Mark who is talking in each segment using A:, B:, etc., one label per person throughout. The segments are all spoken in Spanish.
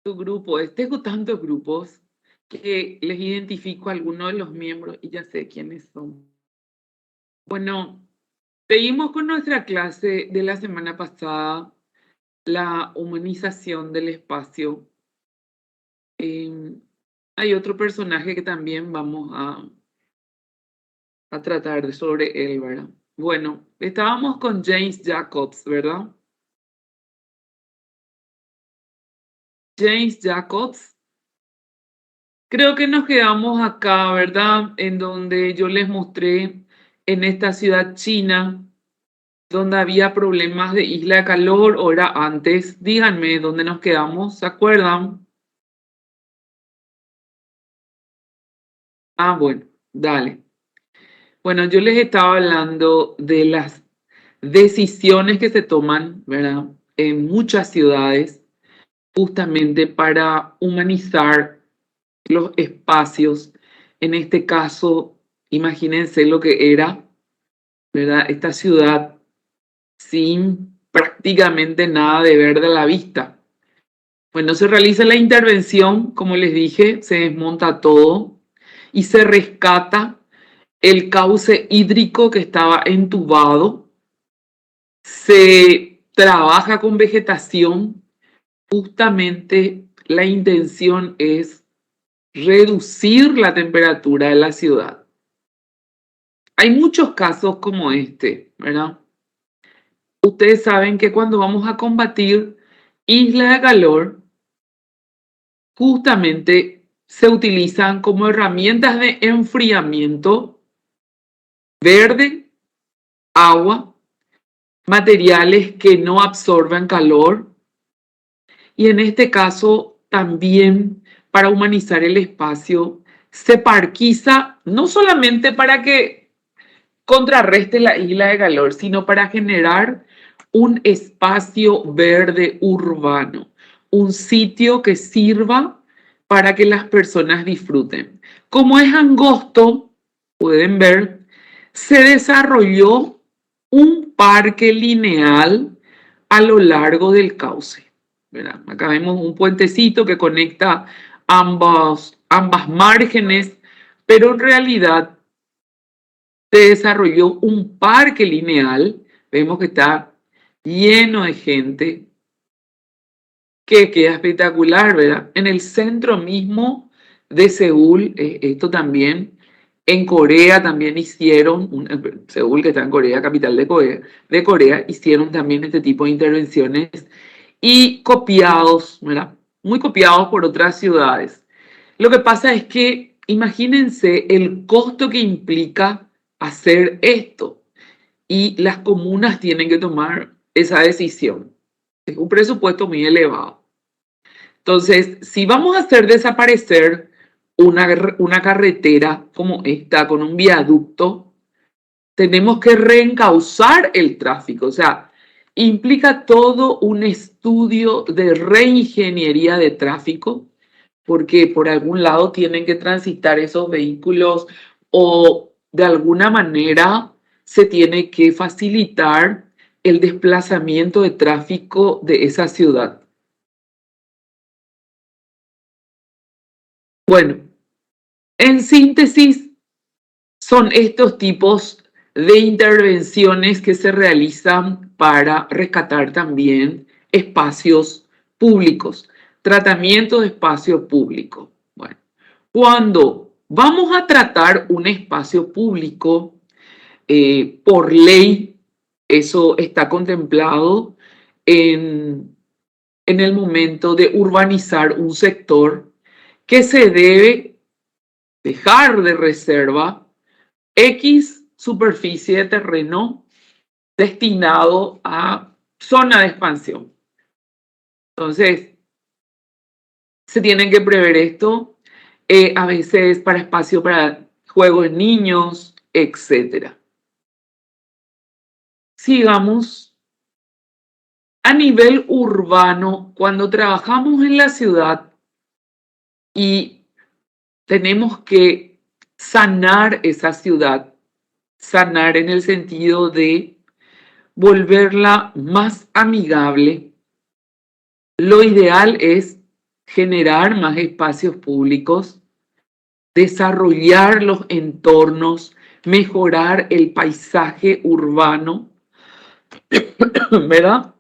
A: tu grupo. Tengo tantos grupos que les identifico a algunos de los miembros y ya sé quiénes son. Bueno, seguimos con nuestra clase de la semana pasada, la humanización del espacio. Hay otro personaje que también vamos a tratar sobre él, ¿verdad? Bueno, estábamos con James Jacobs, ¿verdad? James Jacobs. Creo que nos quedamos acá, ¿verdad? En donde yo les mostré en esta ciudad china, donde había problemas de isla de calor, o era antes. Díganme dónde nos quedamos, ¿se acuerdan? Ah, bueno, dale. Bueno, yo les estaba hablando de las decisiones que se toman, ¿verdad? En muchas ciudades, justamente para humanizar los espacios. En este caso, imagínense lo que era, ¿verdad? Esta ciudad sin prácticamente nada de verde a la vista. Bueno, se realiza la intervención, como les dije, se desmonta todo y se rescata el cauce hídrico que estaba entubado, se trabaja con vegetación, justamente la intención es reducir la temperatura de la ciudad. Hay muchos casos como este, ¿verdad? Ustedes saben que cuando vamos a combatir islas de calor, justamente se utilizan como herramientas de enfriamiento verde, agua, materiales que no absorben calor y en este caso también para humanizar el espacio se parquiza no solamente para que contrarreste la isla de calor, sino para generar un espacio verde urbano, un sitio que sirva para que las personas disfruten. Como es angosto, pueden ver, se desarrolló un parque lineal a lo largo del cauce. ¿Verdad? Acá vemos un puentecito que conecta ambas márgenes, pero en realidad se desarrolló un parque lineal. Vemos que está lleno de gente, que queda espectacular, ¿verdad? En el centro mismo de Seúl, esto también, en Corea también hicieron, Seúl que está en Corea, capital de Corea, hicieron también este tipo de intervenciones y copiados, ¿verdad? Muy copiados por otras ciudades. Lo que pasa es que imagínense el costo que implica hacer esto y las comunas tienen que tomar esa decisión. Es un presupuesto muy elevado. Entonces, si vamos a hacer desaparecer una carretera como esta con un viaducto, tenemos que reencauzar el tráfico. O sea, implica todo un estudio de reingeniería de tráfico, porque por algún lado tienen que transitar esos vehículos o de alguna manera se tiene que facilitar el desplazamiento de tráfico de esa ciudad. Bueno, en síntesis, son estos tipos de intervenciones que se realizan para rescatar también espacios públicos, tratamiento de espacio público. Bueno, cuando vamos a tratar un espacio público, por ley, eso está contemplado en el momento de urbanizar un sector que se debe dejar de reserva X superficie de terreno destinado a zona de expansión. Entonces, se tienen que prever esto, a veces para espacio para juegos de niños, etc. Sigamos. A nivel urbano, cuando trabajamos en la ciudad y tenemos que sanar esa ciudad, sanar en el sentido de volverla más amigable, lo ideal es generar más espacios públicos, desarrollar los entornos, mejorar el paisaje urbano, ¿verdad?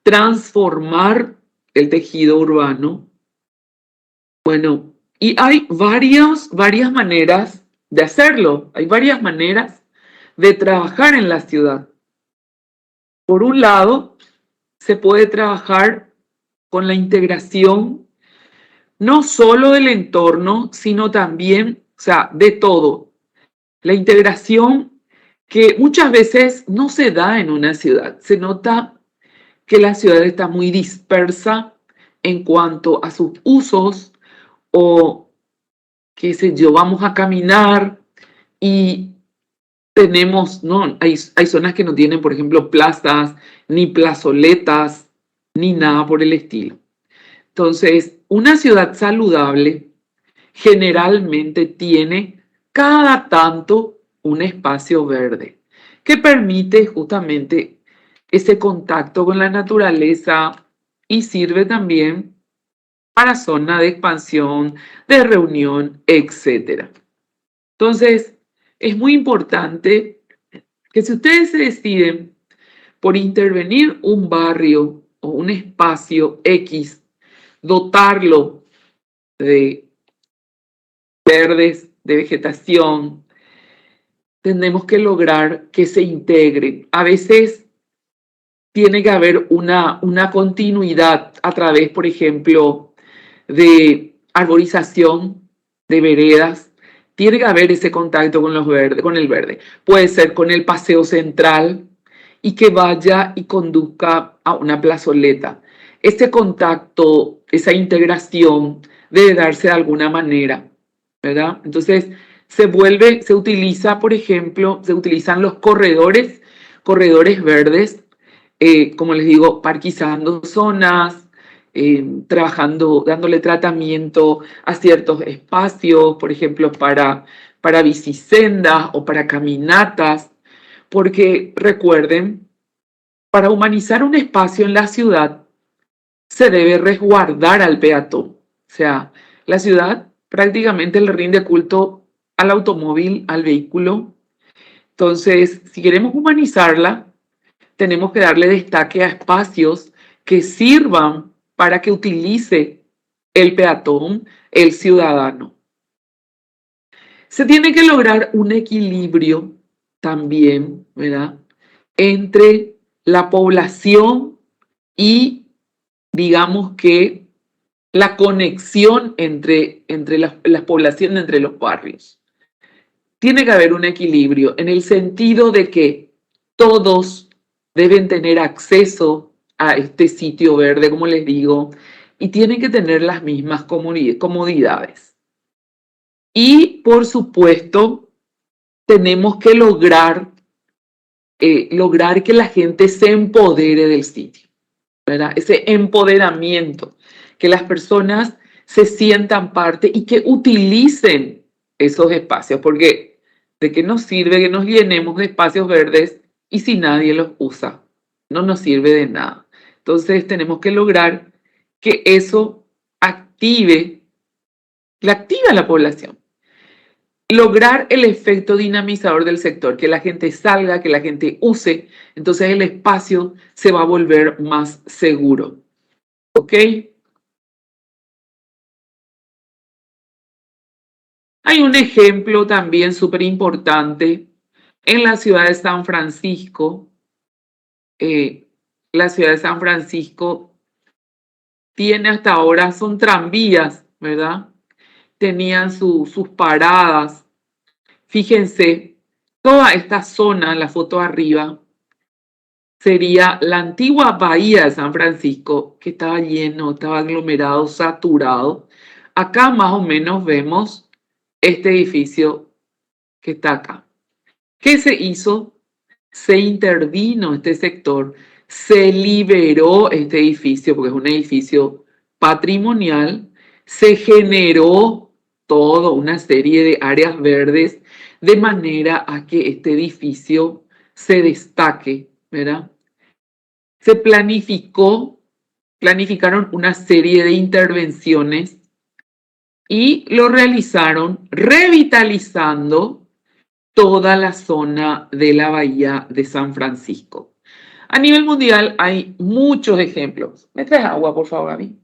A: Transformar el tejido urbano. Bueno, y hay varias maneras de hacerlo, hay varias maneras de trabajar en la ciudad. Por un lado, se puede trabajar con la integración no solo del entorno, sino también, o sea, de todo. La integración que muchas veces no se da en una ciudad. Se nota que la ciudad está muy dispersa en cuanto a sus usos o, qué sé yo, vamos a caminar y tenemos, no, hay zonas que no tienen, por ejemplo, plazas, ni plazoletas, ni nada por el estilo. Entonces, una ciudad saludable generalmente tiene cada tanto un espacio verde que permite justamente ese contacto con la naturaleza y sirve también para zona de expansión, de reunión, etc. Entonces, es muy importante que si ustedes se deciden por intervenir un barrio o un espacio X, dotarlo de verdes, de vegetación, tenemos que lograr que se integre. A veces tiene que haber una continuidad a través, por ejemplo, de arborización, de veredas. Tiene que haber ese contacto con los verdes, con el verde. Puede ser con el paseo central y que vaya y conduzca a una plazoleta. Ese contacto, esa integración debe darse de alguna manera, ¿verdad? Entonces se utiliza, por ejemplo, se utilizan los corredores verdes, como les digo, parquizando zonas, trabajando, dándole tratamiento a ciertos espacios, por ejemplo, para bicisendas o para caminatas, porque recuerden, para humanizar un espacio en la ciudad se debe resguardar al peatón. O sea, la ciudad prácticamente le rinde culto al automóvil, al vehículo. Entonces, si queremos humanizarla, tenemos que darle destaque a espacios que sirvan para que utilice el peatón, el ciudadano. Se tiene que lograr un equilibrio también, ¿verdad?, entre la población y, digamos que, la conexión entre las poblaciones, entre los barrios. Tiene que haber un equilibrio en el sentido de que todos deben tener acceso a este sitio verde, como les digo, y tienen que tener las mismas comodidades. Y, por supuesto, tenemos que lograr que la gente se empodere del sitio, ¿verdad? Ese empoderamiento, que las personas se sientan parte y que utilicen esos espacios, porque ¿de qué nos sirve que nos llenemos de espacios verdes y si nadie los usa? No nos sirve de nada. Entonces tenemos que lograr que eso active a la población. Lograr el efecto dinamizador del sector, que la gente salga, que la gente use, entonces el espacio se va a volver más seguro. ¿Ok? Hay un ejemplo también súper importante en la ciudad de San Francisco. Eh, la ciudad de San Francisco tiene hasta ahora, son tranvías, ¿verdad? Tenían sus paradas. Fíjense, toda esta zona, la foto arriba, sería la antigua bahía de San Francisco, que estaba lleno, estaba aglomerado, saturado. Acá más o menos vemos este edificio que está acá. ¿Qué se hizo? Se intervino este sector, se liberó este edificio, porque es un edificio patrimonial, se generó toda una serie de áreas verdes de manera a que este edificio se destaque, ¿verdad? Se planificó planificaron una serie de intervenciones y lo realizaron revitalizando toda la zona de la bahía de San Francisco. A nivel mundial hay muchos ejemplos. ¿Me traes agua, por favor, a mí?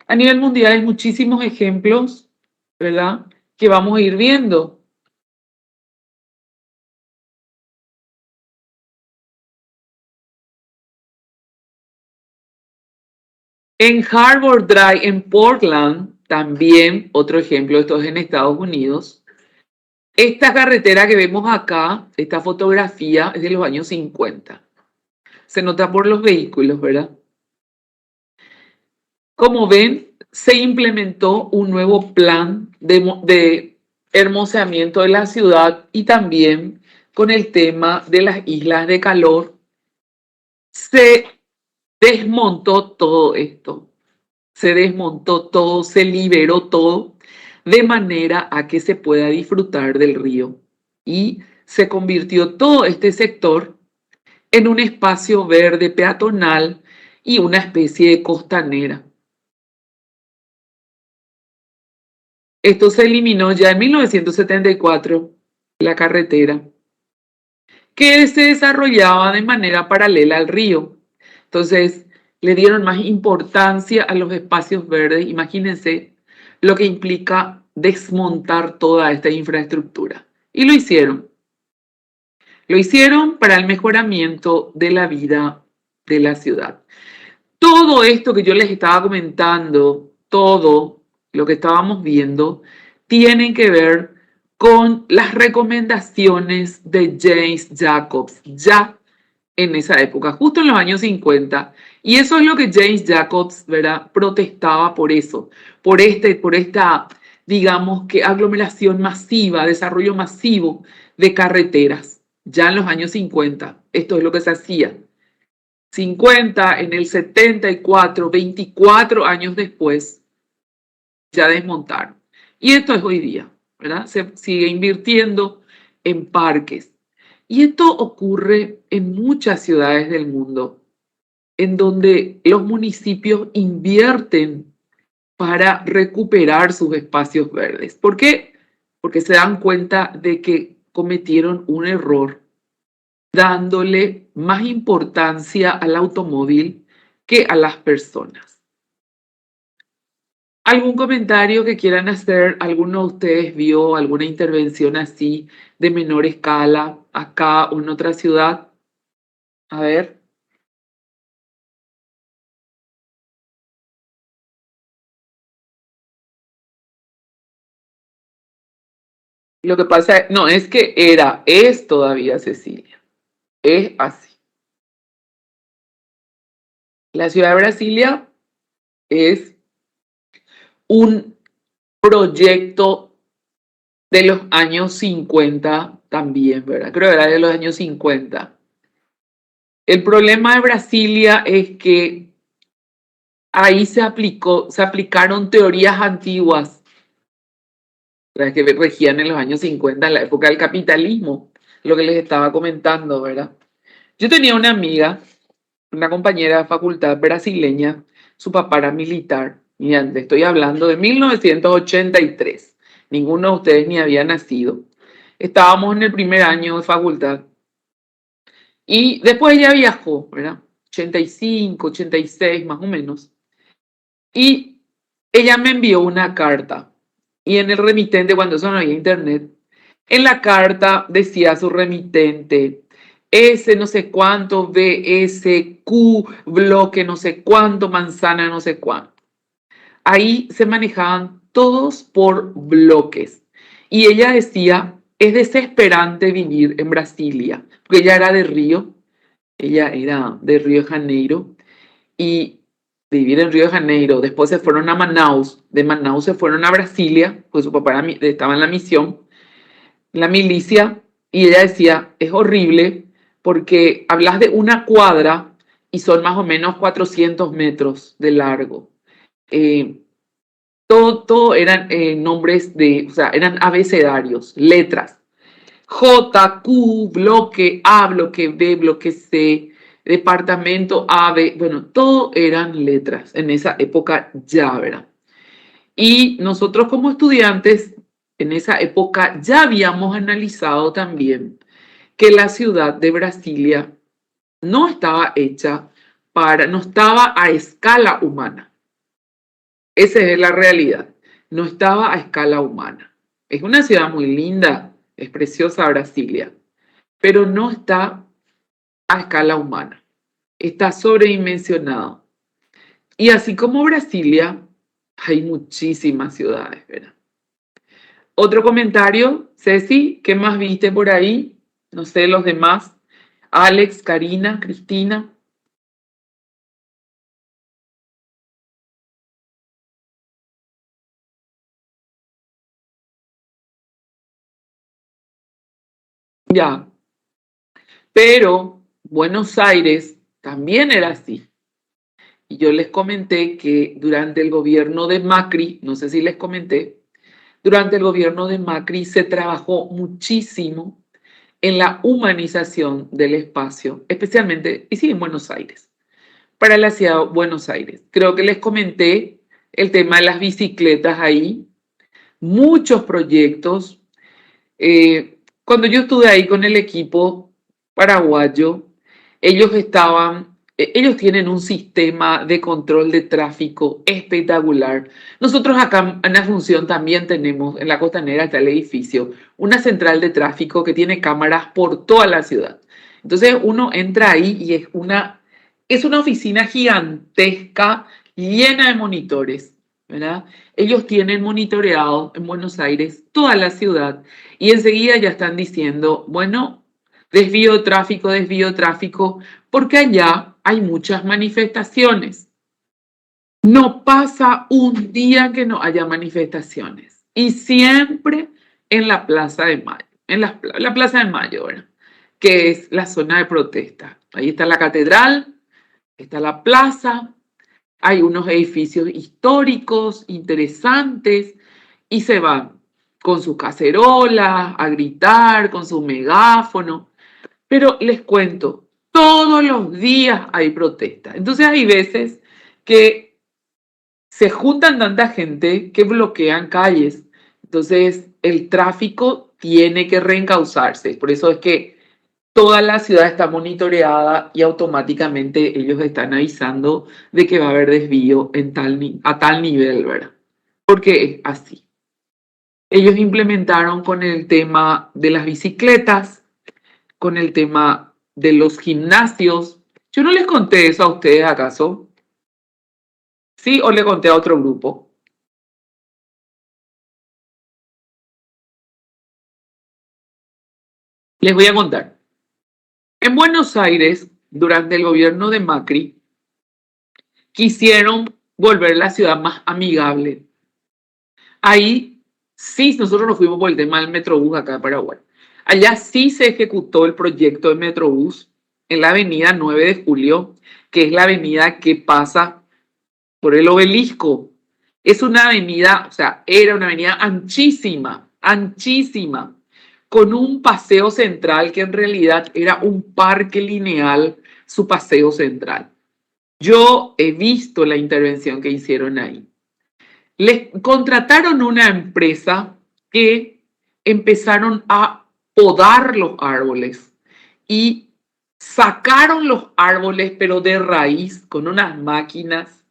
A: A nivel mundial hay muchísimos ejemplos, ¿verdad?, que vamos a ir viendo. En Harbor Drive, en Portland, también otro ejemplo, esto es en Estados Unidos. Esta carretera que vemos acá, esta fotografía es de los años 50. Se nota por los vehículos, ¿verdad? Como ven, se implementó un nuevo plan de hermoseamiento de la ciudad y también con el tema de las islas de calor. Se desmontó todo esto, se desmontó todo, se liberó todo de manera a que se pueda disfrutar del río y se convirtió todo este sector en un espacio verde peatonal y una especie de costanera. Esto se eliminó ya en 1974, la carretera, que se desarrollaba de manera paralela al río. Entonces, le dieron más importancia a los espacios verdes. Imagínense lo que implica desmontar toda esta infraestructura. Y lo hicieron. Lo hicieron para el mejoramiento de la vida de la ciudad. Todo esto que yo les estaba comentando, todo lo que estábamos viendo, tiene que ver con las recomendaciones de James Jacobs, ya en esa época, justo en los años 50. Y eso es lo que James Jacobs, ¿verdad?, protestaba por eso, por esta, digamos que aglomeración masiva, desarrollo masivo de carreteras, ya en los años 50. Esto es lo que se hacía. 50, en el 74, 24 años después, ya desmontaron. Y esto es hoy día, ¿verdad? Se sigue invirtiendo en parques. Y esto ocurre en muchas ciudades del mundo, en donde los municipios invierten para recuperar sus espacios verdes. ¿Por qué? Porque se dan cuenta de que cometieron un error dándole más importancia al automóvil que a las personas. ¿Algún comentario que quieran hacer? ¿Alguno de ustedes vio alguna intervención así de menor escala acá o en otra ciudad? A ver. Lo que pasa, no, es que es todavía, Cecilia. Es así. La ciudad de Brasilia es un proyecto de los años 50 también, ¿verdad? Creo que era de los años 50. El problema de Brasilia es que ahí se aplicaron teorías antiguas, las que regían en los años 50, en la época del capitalismo, lo que les estaba comentando, ¿verdad? Yo tenía una amiga, una compañera de facultad brasileña, su papá era militar. Miren, le estoy hablando de 1983. Ninguno de ustedes ni había nacido. Estábamos en el primer año de facultad. Y después ella viajó, ¿verdad? 85, 86 más o menos. Y ella me envió una carta. Y en el remitente, cuando eso no había internet, en la carta decía su remitente: S no sé cuánto, BS, Q, bloque no sé cuánto, manzana no sé cuánto. Ahí se manejaban todos por bloques. Y ella decía: es desesperante vivir en Brasilia, porque ella era de Río de Janeiro, y vivir en Río de Janeiro, después se fueron a Manaus, de Manaus se fueron a Brasilia, pues su papá estaba en la misión, la milicia, y ella decía: es horrible porque hablas de una cuadra y son más o menos 400 metros de largo. Eh, todo eran nombres o sea, eran abecedarios, letras. J, Q, bloque A, bloque B, bloque C, departamento A, B, bueno, todo eran letras en esa época ya, ¿verdad? Y nosotros como estudiantes en esa época ya habíamos analizado también que la ciudad de Brasilia no estaba hecha no estaba a escala humana. Esa es la realidad. No estaba a escala humana. Es una ciudad muy linda, es preciosa Brasilia, pero no está a escala humana. Está sobredimensionado. Y así como Brasilia, hay muchísimas ciudades, ¿verdad? Otro comentario, Ceci, ¿qué más viste por ahí? No sé, los demás. Alex, Karina, Cristina. Ya, pero Buenos Aires también era así. Y yo les comenté que durante el gobierno de Macri, no sé si les comenté, durante el gobierno de Macri se trabajó muchísimo en la humanización del espacio, especialmente, y sí, en Buenos Aires, para la ciudad de Buenos Aires. Creo que les comenté el tema de las bicicletas ahí, muchos proyectos. Cuando yo estuve ahí con el equipo paraguayo, ellos tienen un sistema de control de tráfico espectacular. Nosotros acá en Asunción también tenemos, en la Costanera está el edificio, una central de tráfico que tiene cámaras por toda la ciudad. Entonces uno entra ahí y es una oficina gigantesca llena de monitores, ¿verdad? Ellos tienen monitoreado en Buenos Aires toda la ciudad y enseguida ya están diciendo, bueno, desvío de tráfico, porque allá hay muchas manifestaciones. No pasa un día que no haya manifestaciones. Y siempre en la Plaza de Mayo, en la Plaza de Mayo, ¿verdad? Que es la zona de protesta. Ahí está la catedral, está la plaza, hay unos edificios históricos interesantes y se van con sus cacerolas a gritar, con su megáfono. Pero les cuento, todos los días hay protestas. Entonces hay veces que se juntan tanta gente que bloquean calles. Entonces el tráfico tiene que reencauzarse. Por eso es que toda la ciudad está monitoreada y automáticamente ellos están avisando de que va a haber desvío a tal nivel, ¿verdad? Porque es así. Ellos implementaron con el tema de las bicicletas, con el tema de los gimnasios. Yo no les conté eso a ustedes, ¿acaso? ¿Sí? ¿O le conté a otro grupo? Les voy a contar. En Buenos Aires, durante el gobierno de Macri, quisieron volver la ciudad más amigable. Ahí sí, nosotros nos fuimos por el tema del Metrobús acá de Paraguay. Allá sí se ejecutó el proyecto de Metrobús en la avenida 9 de Julio, que es la avenida que pasa por el obelisco. Es una avenida, o sea, era una avenida anchísima, anchísima, con un paseo central que en realidad era un parque lineal, su paseo central. Yo he visto la intervención que hicieron ahí. Les contrataron una empresa que empezaron a podar los árboles y sacaron los árboles, pero de raíz, con unas máquinas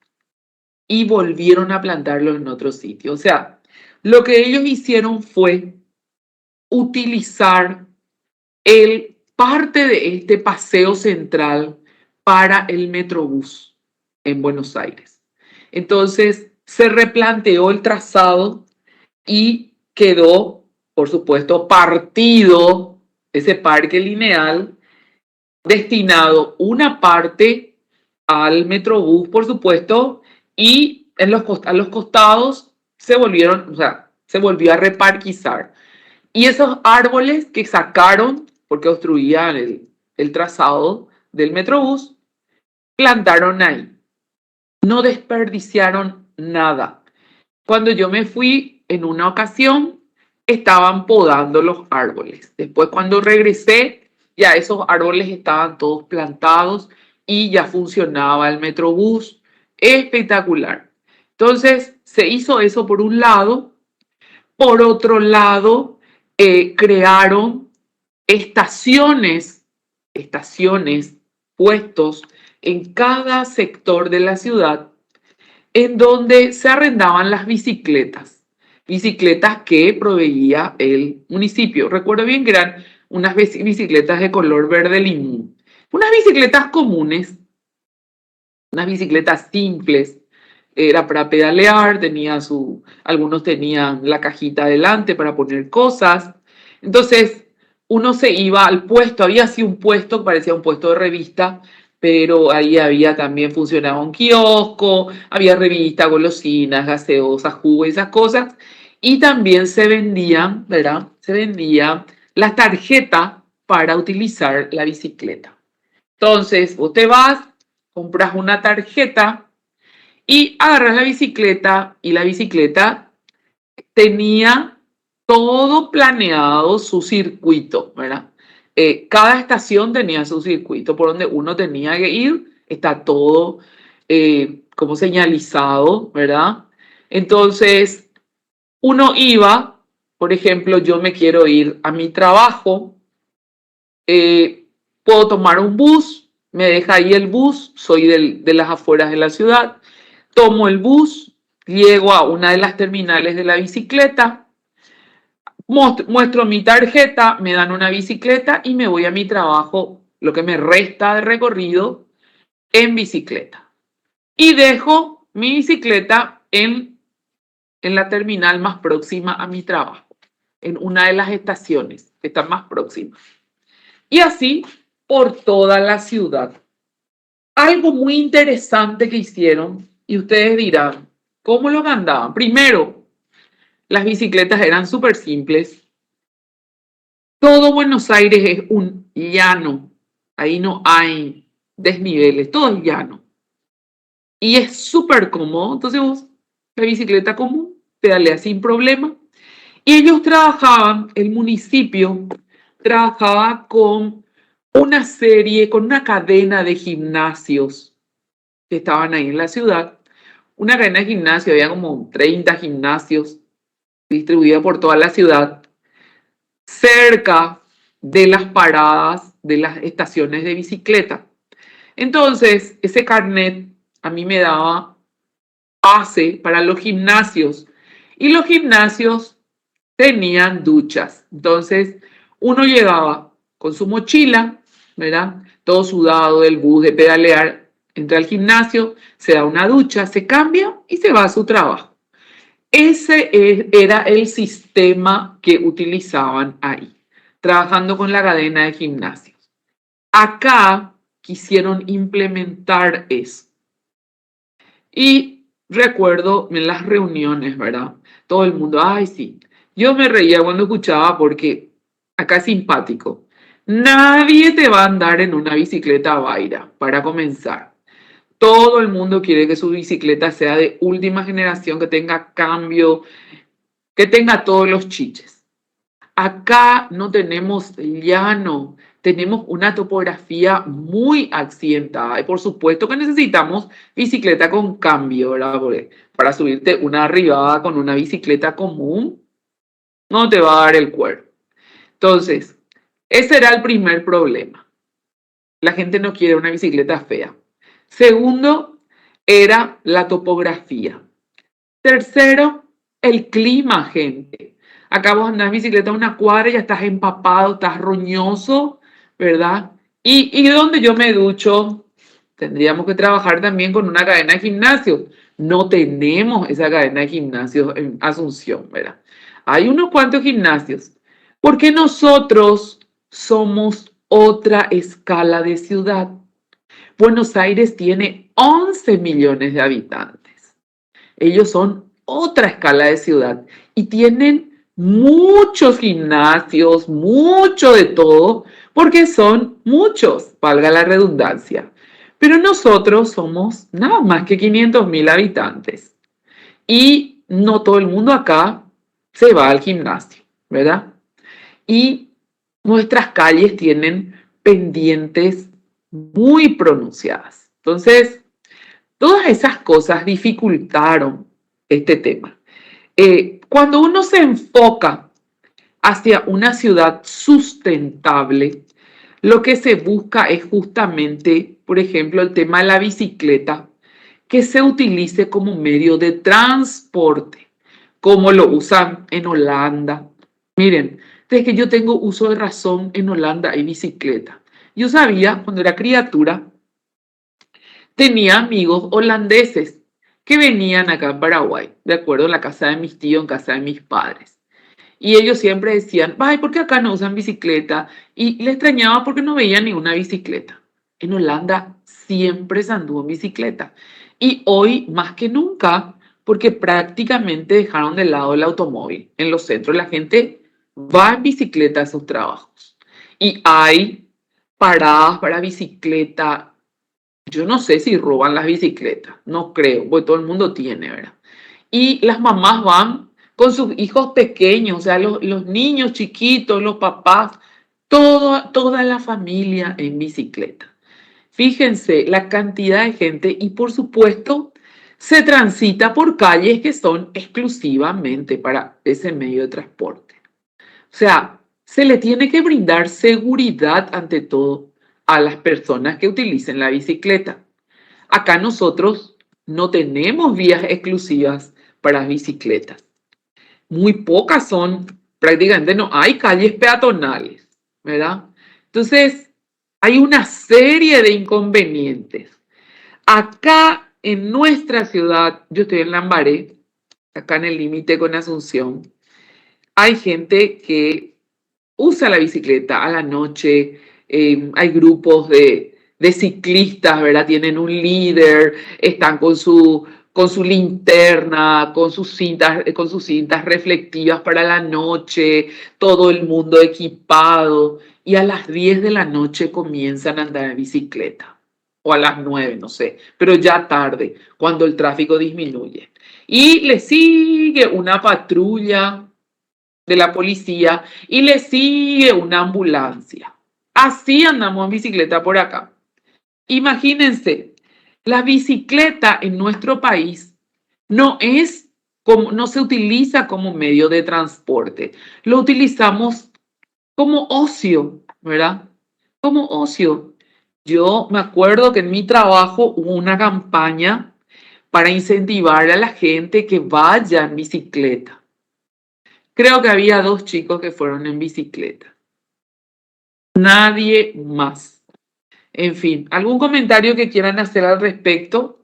A: y volvieron a plantarlos en otro sitio. O sea, lo que ellos hicieron fue utilizar parte de este paseo central para el Metrobús en Buenos Aires. Entonces, se replanteó el trazado y quedó, por supuesto, partido ese parque lineal, destinado una parte al Metrobús, por supuesto, y a los costados se volvió a reparquizar. Y esos árboles que sacaron, porque obstruían el trazado del Metrobús, plantaron ahí. No desperdiciaron nada. Cuando yo me fui en una ocasión, estaban podando los árboles. Después, cuando regresé, ya esos árboles estaban todos plantados y ya funcionaba el Metrobús. Espectacular. Entonces, se hizo eso por un lado. Por otro lado, crearon estaciones, puestos en cada sector de la ciudad en donde se arrendaban las bicicletas que proveía el municipio. Recuerdo bien que eran unas bicicletas de color verde limón, unas bicicletas comunes, unas bicicletas simples. Era para pedalear, algunos tenían la cajita adelante para poner cosas. Entonces, uno se iba al puesto, había así un puesto, parecía un puesto de revista, pero ahí también funcionaba un kiosco, había revistas, golosinas, gaseosas, jugo y esas cosas. Y también se vendían, ¿verdad? Se vendía la tarjeta para utilizar la bicicleta. Entonces, vos te vas, compras una tarjeta y agarras la bicicleta y la bicicleta tenía todo planeado su circuito, ¿verdad? Cada estación tenía su circuito por donde uno tenía que ir, está todo como señalizado, ¿verdad? Entonces, uno iba, por ejemplo, yo me quiero ir a mi trabajo, puedo tomar un bus, me deja ahí el bus, soy de las afueras de la ciudad, tomo el bus, llego a una de las terminales de la bicicleta, muestro mi tarjeta, me dan una bicicleta y me voy a mi trabajo, lo que me resta de recorrido, en bicicleta. Y dejo mi bicicleta en la terminal más próxima a mi trabajo, en una de las estaciones que están más próximas. Y así por toda la ciudad. Algo muy interesante que hicieron, y ustedes dirán, ¿cómo lo andaban? Primero, las bicicletas eran súper simples. Todo Buenos Aires es un llano. Ahí no hay desniveles, todo es llano. Y es súper cómodo. Entonces vos, la bicicleta común, pedaleas sin problema. Y ellos trabajaban, el municipio trabajaba con con una cadena de gimnasios que estaban ahí en la ciudad. Una cadena de gimnasios, había como 30 gimnasios distribuidos por toda la ciudad, cerca de las paradas de las estaciones de bicicleta. Entonces, ese carnet a mí me daba pase para los gimnasios y los gimnasios tenían duchas. Entonces, uno llegaba con su mochila, ¿verdad? Todo sudado del bus, de pedalear, entra al gimnasio, se da una ducha, se cambia y se va a su trabajo. Era el sistema que utilizaban ahí, trabajando con la cadena de gimnasios. Acá quisieron implementar eso. Y recuerdo en las reuniones, ¿verdad? Todo el mundo, ay, sí. Yo me reía cuando escuchaba porque acá es simpático. Nadie te va a andar en una bicicleta Vaira, para comenzar. Todo el mundo quiere que su bicicleta sea de última generación, que tenga cambio, que tenga todos los chiches. Acá no tenemos llano, tenemos una topografía muy accidentada y por supuesto que necesitamos bicicleta con cambio, ¿verdad? Porque para subirte una arribada con una bicicleta común no te va a dar el cuerpo. Entonces, ese era el primer problema. La gente no quiere una bicicleta fea. Segundo, era la topografía. Tercero, el clima, gente. Acá vos andás en bicicleta una cuadra y ya estás empapado, estás roñoso, ¿verdad? Y donde yo me ducho, tendríamos que trabajar también con una cadena de gimnasio. No tenemos esa cadena de gimnasios en Asunción, ¿verdad? Hay unos cuantos gimnasios, porque nosotros somos otra escala de ciudad. Buenos Aires tiene 11 millones de habitantes. Ellos son otra escala de ciudad y tienen muchos gimnasios, mucho de todo, porque son muchos, valga la redundancia. Pero nosotros somos nada más que 500.000 habitantes y no todo el mundo acá se va al gimnasio, ¿verdad? Y nuestras calles tienen pendientes muy pronunciadas. Entonces, todas esas cosas dificultaron este tema. Cuando uno se enfoca hacia una ciudad sustentable, lo que se busca es justamente, por ejemplo, el tema de la bicicleta, que se utilice como medio de transporte, como lo usan en Holanda. Miren, desde que yo tengo uso de razón, en Holanda hay bicicleta. Yo sabía, cuando era criatura, tenía amigos holandeses que venían acá en Paraguay, de acuerdo, en la casa de mis tíos, en casa de mis padres. Y ellos siempre decían, ay, ¿por qué acá no usan bicicleta? Y le extrañaba porque no veía ni una bicicleta. En Holanda siempre se anduvo en bicicleta. Y hoy más que nunca, porque prácticamente dejaron de lado el automóvil. En los centros la gente va en bicicleta a sus trabajos. Y hay paradas para bicicleta. Yo no sé si roban las bicicletas, no creo, porque todo el mundo tiene, ¿verdad? Y las mamás van con sus hijos pequeños, o sea, los niños chiquitos, los papás, toda la familia en bicicleta. Fíjense la cantidad de gente y por supuesto se transita por calles que son exclusivamente para ese medio de transporte. O sea, se le tiene que brindar seguridad ante todo a las personas que utilicen la bicicleta. Acá nosotros no tenemos vías exclusivas para bicicletas. Muy pocas son, prácticamente no hay calles peatonales, ¿verdad? Entonces, hay una serie de inconvenientes. Acá en nuestra ciudad, yo estoy en Lambaré, acá en el límite con Asunción, hay gente que usa la bicicleta a la noche, hay grupos de ciclistas, ¿verdad? Tienen un líder, están con su linterna, con sus cintas reflectivas para la noche, todo el mundo equipado, y a las 10 de la noche comienzan a andar en bicicleta, o a las 9, no sé, pero ya tarde, cuando el tráfico disminuye. Y le sigue una patrulla de la policía y le sigue una ambulancia. Así andamos en bicicleta por acá. Imagínense, la bicicleta en nuestro país no se utiliza como medio de transporte, lo utilizamos como ocio, ¿verdad? Como ocio. Yo me acuerdo que en mi trabajo hubo una campaña para incentivar a la gente que vaya en bicicleta. Creo que había 2 chicos que fueron en bicicleta. Nadie más. En fin, ¿algún comentario que quieran hacer al respecto?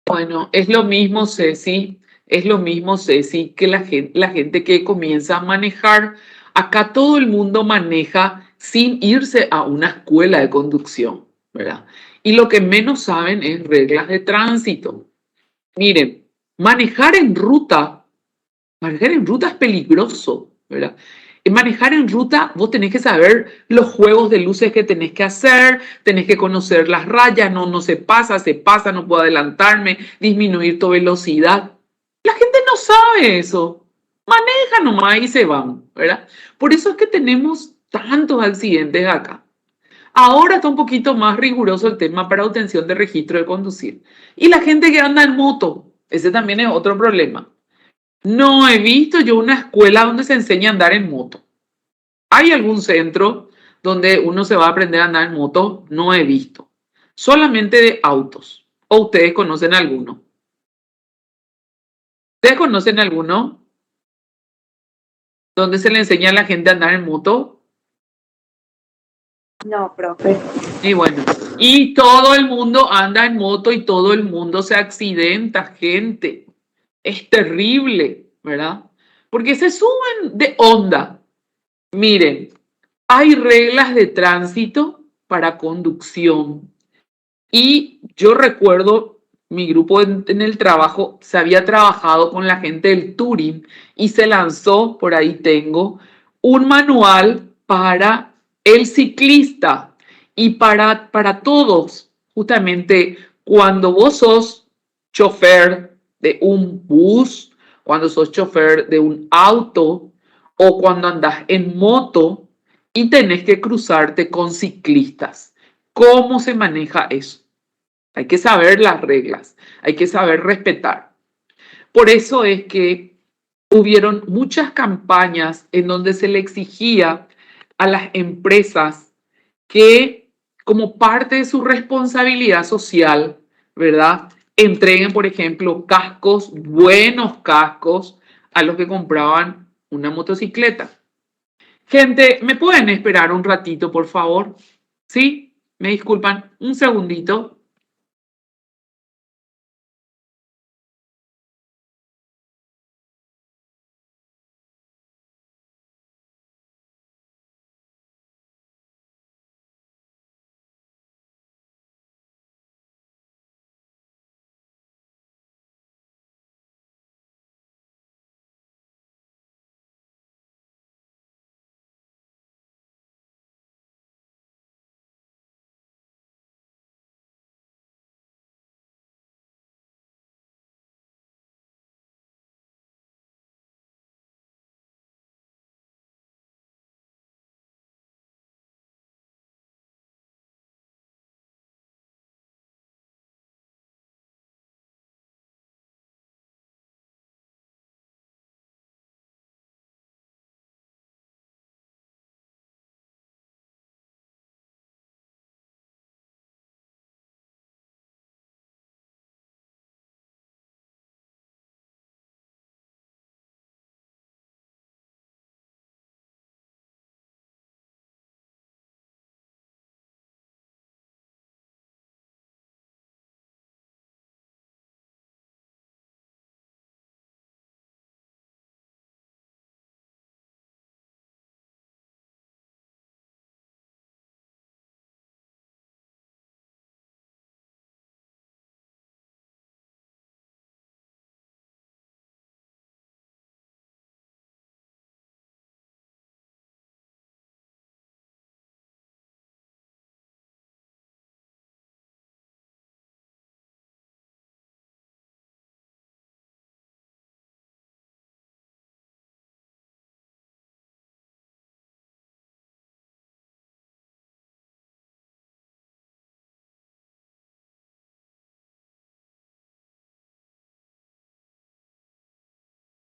A: Bueno, es lo mismo, Ceci, es lo mismo, Ceci, que la gente que comienza a manejar. Acá todo el mundo maneja sin irse a una escuela de conducción, ¿verdad? Y lo que menos saben es reglas de tránsito. Miren, manejar en ruta es peligroso, ¿verdad? En manejar en ruta vos tenés que saber los juegos de luces que tenés que hacer, tenés que conocer las rayas, no se pasa, no puedo adelantarme, disminuir tu velocidad. La gente no sabe eso. Maneja nomás y se van, ¿verdad? Por eso es que tenemos tantos accidentes acá. Ahora está un poquito más riguroso el tema para obtención de registro de conducir. Y la gente que anda en moto, ese también es otro problema. No he visto yo una escuela donde se enseña a andar en moto. ¿Hay algún centro donde uno se va a aprender a andar en moto? No he visto. Solamente de autos. ¿O ustedes conocen alguno? ¿Ustedes conocen alguno donde se le enseña a la gente a andar en moto?
B: No, profe.
A: Y bueno, y todo el mundo anda en moto y todo el mundo se accidenta, gente. Es terrible, ¿verdad? Porque se suben de onda. Miren, hay reglas de tránsito para conducción. Y yo recuerdo, mi grupo en el trabajo se había trabajado con la gente del Turing y se lanzó, por ahí tengo, un manual para el ciclista y para todos. Justamente cuando vos sos chofer de un bus, cuando sos chofer de un auto o cuando andás en moto y tenés que cruzarte con ciclistas. ¿Cómo se maneja eso? Hay que saber las reglas, hay que saber respetar. Por eso es que hubieron muchas campañas en donde se le exigía a las empresas que, como parte de su responsabilidad social, ¿verdad? Entreguen, por ejemplo, cascos, buenos cascos, a los que compraban una motocicleta. Gente, ¿me pueden esperar un ratito, por favor? ¿Sí? ¿Me disculpan? Un segundito.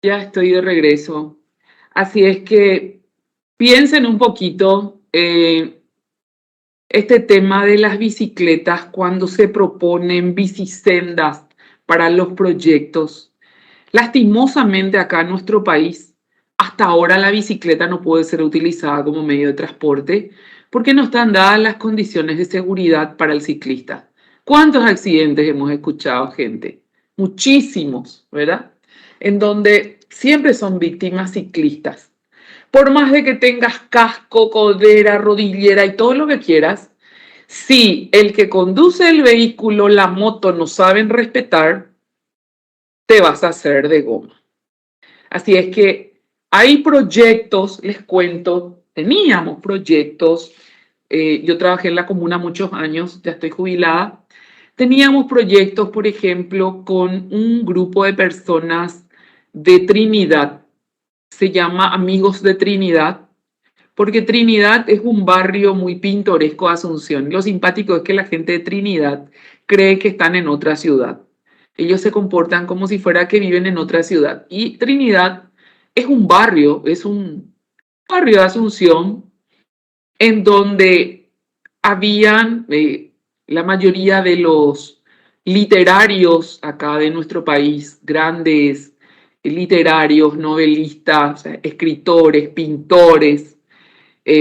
A: Ya estoy de regreso. Así es que piensen un poquito este tema de las bicicletas cuando se proponen bicisendas para los proyectos. Lastimosamente acá en nuestro país, hasta ahora la bicicleta no puede ser utilizada como medio de transporte porque no están dadas las condiciones de seguridad para el ciclista. ¿Cuántos accidentes hemos escuchado, gente? Muchísimos, ¿verdad? En donde siempre son víctimas ciclistas. Por más de que tengas casco, codera, rodillera y todo lo que quieras, si el que conduce el vehículo, la moto, no saben respetar, te vas a hacer de goma. Así es que hay proyectos, les cuento, teníamos proyectos, yo trabajé en la comuna muchos años, ya estoy jubilada, teníamos proyectos, por ejemplo, con un grupo de personas de Trinidad, se llama Amigos de Trinidad, porque Trinidad es un barrio muy pintoresco de Asunción. Lo simpático es que la gente de Trinidad cree que están en otra ciudad. Ellos se comportan como si fuera que viven en otra ciudad. Y Trinidad es un barrio de Asunción en donde habían la mayoría de los literarios acá de nuestro país, grandes literarios, novelistas, escritores, pintores,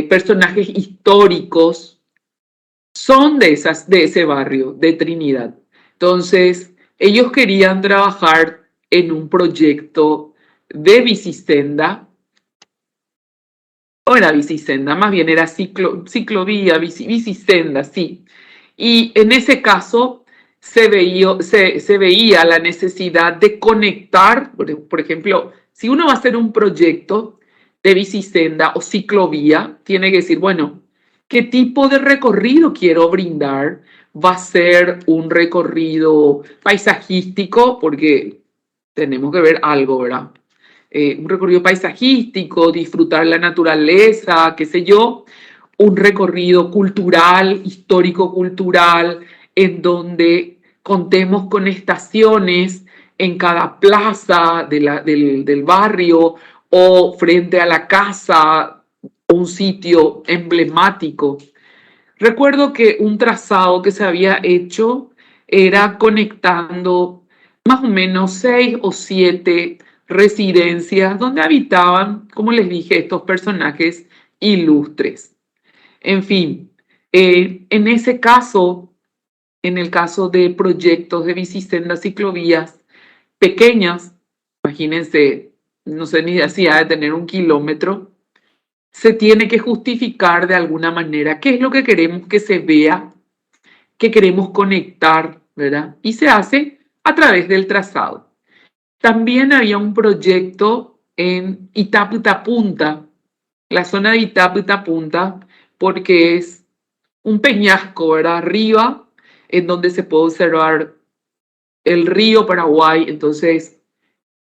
A: personajes históricos, son de ese barrio, de Trinidad. Entonces, ellos querían trabajar en un proyecto de bicisenda, o era bicisenda, más bien era ciclovía, bicisenda, sí. Y en ese caso se veía la necesidad de conectar, por ejemplo, si uno va a hacer un proyecto, de bicisenda o ciclovía tiene que decir, bueno, ¿qué tipo de recorrido quiero brindar? Va a ser un recorrido paisajístico, porque tenemos que ver algo, ¿verdad? Un recorrido paisajístico, disfrutar la naturaleza, qué sé yo, un recorrido cultural, histórico-cultural, en donde contemos con estaciones en cada plaza del barrio o frente a la casa, un sitio emblemático. Recuerdo que un trazado que se había hecho era conectando más o menos 6 o 7 residencias donde habitaban, como les dije, estos personajes ilustres. En fin, en ese caso, en el caso de proyectos de bicisendas, ciclovías pequeñas, imagínense, no sé ni si ha de tener 1 kilómetro, se tiene que justificar de alguna manera qué es lo que queremos que se vea, qué queremos conectar, ¿verdad? Y se hace a través del trazado. También había un proyecto en Itaputapunta, la zona de Itaputapunta, porque es un peñasco, ¿verdad? Arriba, en donde se puede observar el río Paraguay, entonces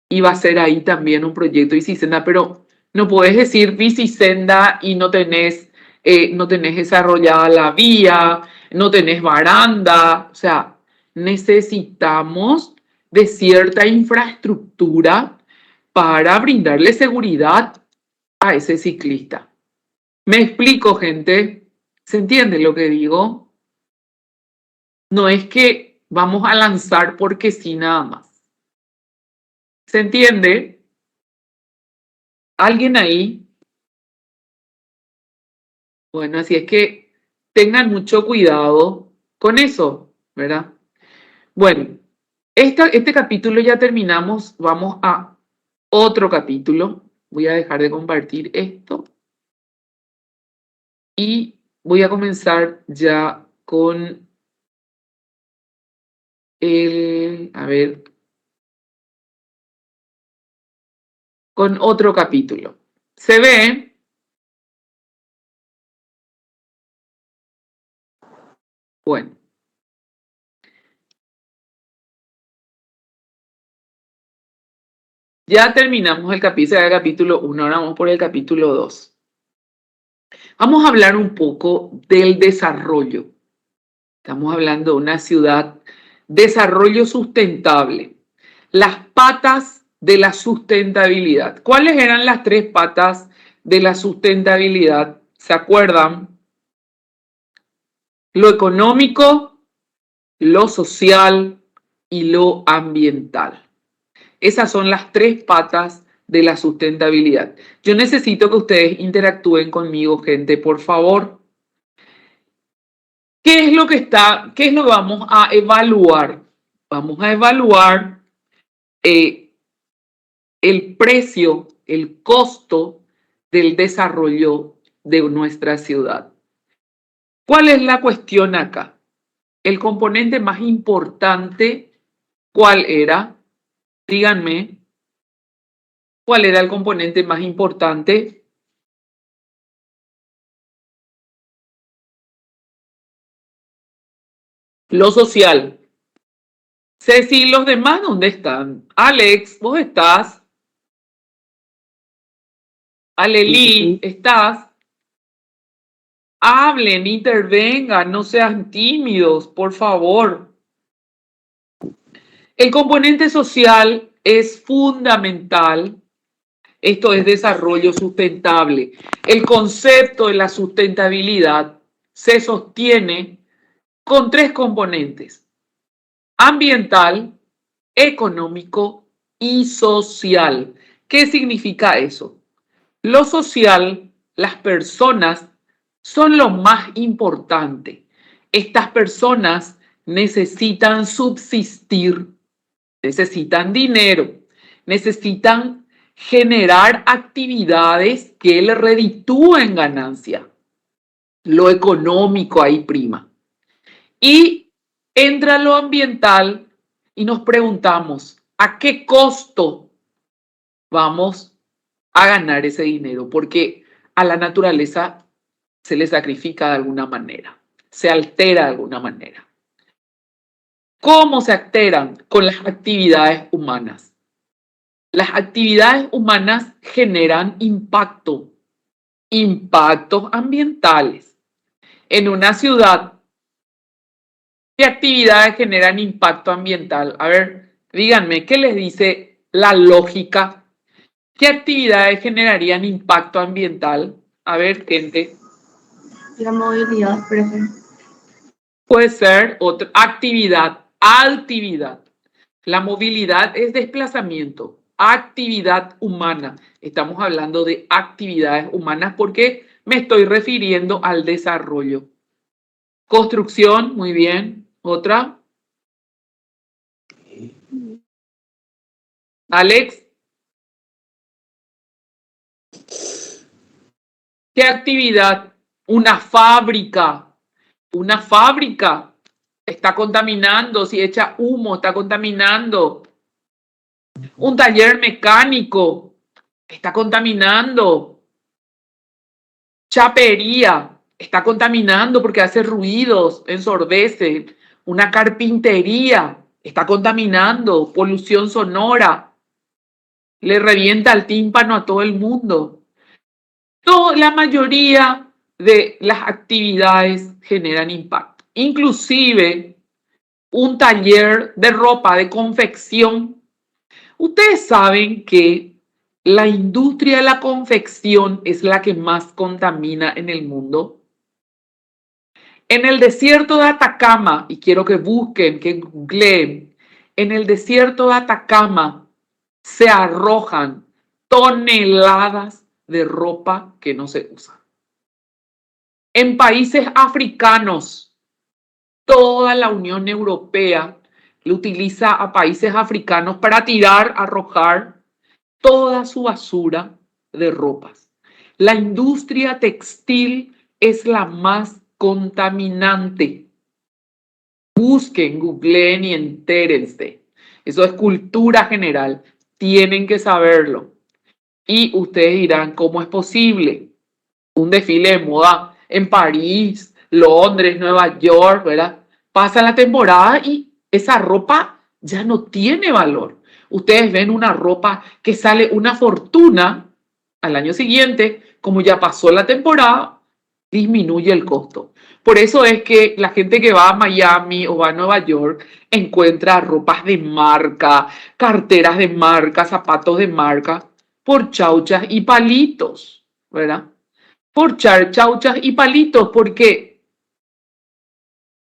A: iba a ser ahí también un proyecto de bicisenda, pero no puedes decir bicisenda y no tenés desarrollada la vía, no tenés baranda, o sea, necesitamos de cierta infraestructura para brindarle seguridad a ese ciclista. Me explico, gente. ¿Se entiende lo que digo? No es que vamos a lanzar porque sí nada más. ¿Se entiende? ¿Alguien ahí? Bueno, así es que tengan mucho cuidado con eso, ¿verdad? Bueno, este capítulo ya terminamos. Vamos a otro capítulo. Voy a dejar de compartir esto y voy a comenzar ya con a ver, con otro capítulo. ¿Se ve? Bueno, ya terminamos el capítulo 1, ahora vamos por el capítulo 2. Vamos a hablar un poco del desarrollo. Estamos hablando de una ciudad, desarrollo sustentable, las patas de la sustentabilidad. ¿Cuáles eran las 3 patas de la sustentabilidad? ¿Se acuerdan? Lo económico, lo social y lo ambiental. Esas son las 3 patas de la sustentabilidad. Yo necesito que ustedes interactúen conmigo, gente, por favor. ¿Qué es lo que vamos a evaluar? Vamos a evaluar el precio, el costo del desarrollo de nuestra ciudad. ¿Cuál es la cuestión acá? El componente más importante, ¿cuál era? Díganme, ¿cuál era el componente más importante? Lo social. Ceci, ¿los demás dónde están? Alex, ¿vos estás? Aleli, ¿estás? Hablen, intervengan, no sean tímidos, por favor. El componente social es fundamental. Esto es desarrollo sustentable. El concepto de la sustentabilidad se sostiene con 3 componentes: ambiental, económico y social. ¿Qué significa eso? Lo social, las personas son lo más importante. Estas personas necesitan subsistir, necesitan dinero, necesitan generar actividades que le reditúen ganancia. Lo económico ahí prima. Y entra lo ambiental y nos preguntamos, ¿a qué costo vamos a ganar ese dinero, porque a la naturaleza se le sacrifica de alguna manera, se altera de alguna manera. ¿Cómo se alteran? Con las actividades humanas. Las actividades humanas generan impactos ambientales. En una ciudad, ¿qué actividades generan impacto ambiental? A ver, díganme, ¿qué les dice la lógica? ¿Qué actividades generarían impacto ambiental? A ver, gente.
B: La movilidad, profe.
A: Puede ser otra actividad. La movilidad es desplazamiento. Actividad humana. Estamos hablando de actividades humanas porque me estoy refiriendo al desarrollo. Construcción, muy bien. Otra. Alex. ¿Qué actividad? Una fábrica. Una fábrica está contaminando. Si echa humo, está contaminando. Un taller mecánico está contaminando. Chapería está contaminando porque hace ruidos, ensordece. Una carpintería está contaminando, polución sonora, le revienta el tímpano a todo el mundo. La mayoría de las actividades generan impacto. Inclusive un taller de ropa, de confección. Ustedes saben que la industria de la confección es la que más contamina en el mundo. En el desierto de Atacama, y quiero que busquen, que googleen, en el desierto de Atacama se arrojan toneladas de ropa que no se usa. En países africanos, toda la Unión Europea le utiliza a países africanos para tirar, arrojar toda su basura de ropas. La industria textil es la más contaminante. Busquen, googleen y entérense. Eso es cultura general. Tienen que saberlo. Y ustedes dirán, ¿cómo es posible? Un desfile de moda en París, Londres, Nueva York, ¿verdad? Pasa la temporada y esa ropa ya no tiene valor. Ustedes ven una ropa que sale una fortuna al año siguiente, como ya pasó la temporada, disminuye el costo. Por eso es que la gente que va a Miami o va a Nueva York encuentra ropas de marca, carteras de marca, zapatos de marca, por chauchas y palitos, ¿verdad? Por chauchas y palitos, porque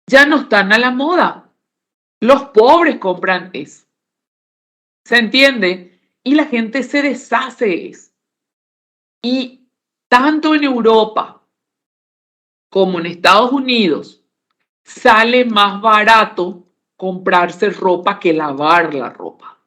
A: ya no están a la moda. Los pobres compran eso. ¿Se entiende? Y la gente se deshace de eso. Y tanto en Europa como en Estados Unidos sale más barato comprarse ropa que lavar la ropa.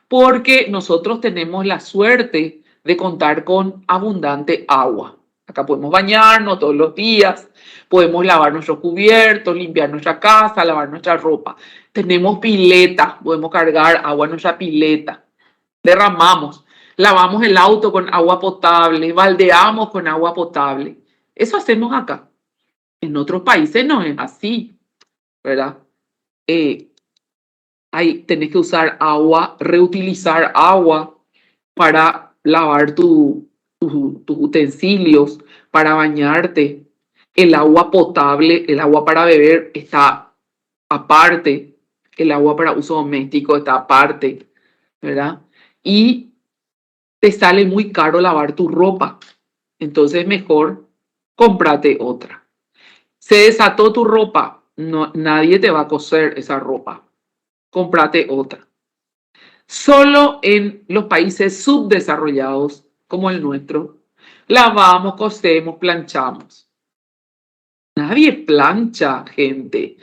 A: Porque nosotros tenemos la suerte de contar con abundante agua. Acá podemos bañarnos todos los días, podemos lavar nuestros cubiertos, limpiar nuestra casa, lavar nuestra ropa. Tenemos pileta, podemos cargar agua en nuestra pileta. Derramamos, lavamos el auto con agua potable, baldeamos con agua potable. Eso hacemos acá. En otros países no es así, ¿verdad? Tenés que usar agua, reutilizar agua para lavar tus utensilios, para bañarte. El agua potable, el agua para beber está aparte. El agua para uso doméstico está aparte, ¿verdad? Y te sale muy caro lavar tu ropa. Entonces mejor cómprate otra. Se desató tu ropa. No, nadie te va a coser esa ropa. Cómprate otra. Solo en los países subdesarrollados como el nuestro, lavamos, cosemos, planchamos. Nadie plancha, gente.